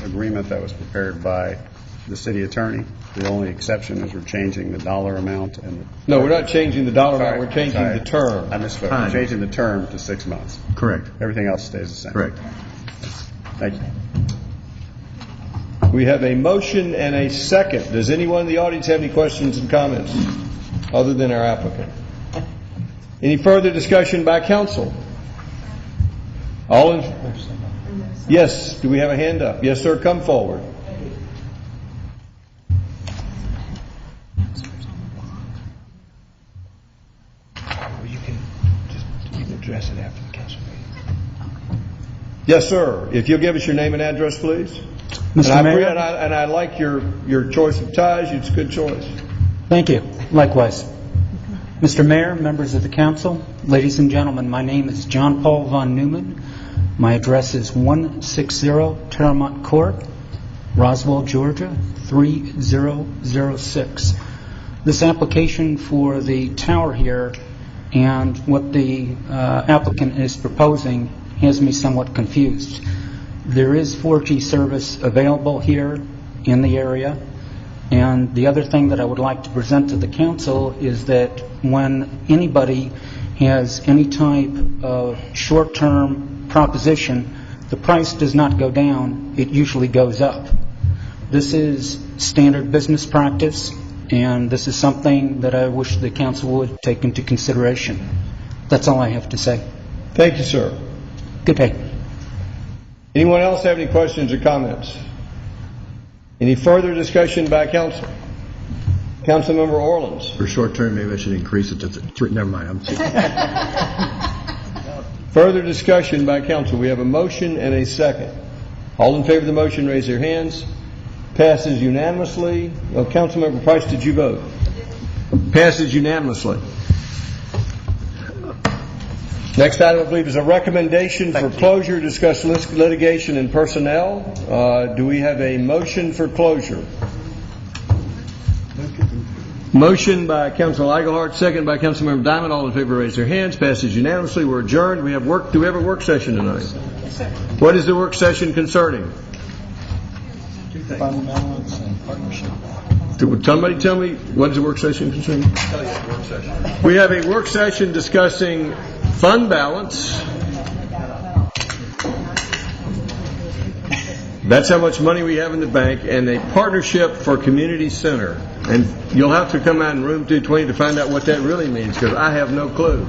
S17: agreement that was prepared by the city attorney. The only exception is we're changing the dollar amount.
S1: No, we're not changing the dollar amount. We're changing the term.
S17: I misspoke. We're changing the term to 6 months.
S8: Correct.
S17: Everything else stays the same.
S8: Correct.
S17: Thank you.
S1: We have a motion and a second. Does anyone in the audience have any questions and comments other than our applicant? Any further discussion by council? Yes. Do we have a hand up? Yes, sir. Come forward.
S3: You can address it after the council meeting.
S1: Yes, sir. If you'll give us your name and address, please.
S22: Mr. Mayor?
S1: And I like your choice of ties. It's a good choice.
S22: Thank you. Likewise. Mr. Mayor, members of the council, ladies and gentlemen, my name is John Paul von Neumann. My address is 160 Terramont Court, Roswell, Georgia, 3006. This application for the tower here and what the applicant is proposing has me somewhat confused. There is 4G service available here in the area, and the other thing that I would like to present to the council is that when anybody has any type of short-term proposition, the price does not go down, it usually goes up. This is standard business practice, and this is something that I wish the council would take into consideration. That's all I have to say.
S1: Thank you, sir.
S22: Good day.
S1: Anyone else have any questions or comments? Any further discussion by council? Councilmember Orleans.
S8: For short term, maybe I should increase it to 3. Never mind.
S1: Further discussion by council. We have a motion and a second. All in favor of the motion, raise their hands. Passes unanimously. Councilmember Price, did you vote? Passes unanimously. Next item, I believe, is a recommendation for closure. Discuss litigation and personnel. Do we have a motion for closure? Motion by Councilman Eichelhardt, second by Councilmember Diamond. All in favor, raise their hands. Passes unanimously. We're adjourned. Do we have a work session tonight? What is the work session concerning?
S7: Fund balance and partnership.
S1: Would somebody tell me what is the work session concerning? We have a work session discussing fund balance. That's how much money we have in the bank, and a partnership for community center. And you'll have to come out in room 220 to find out what that really means, because I have no clue.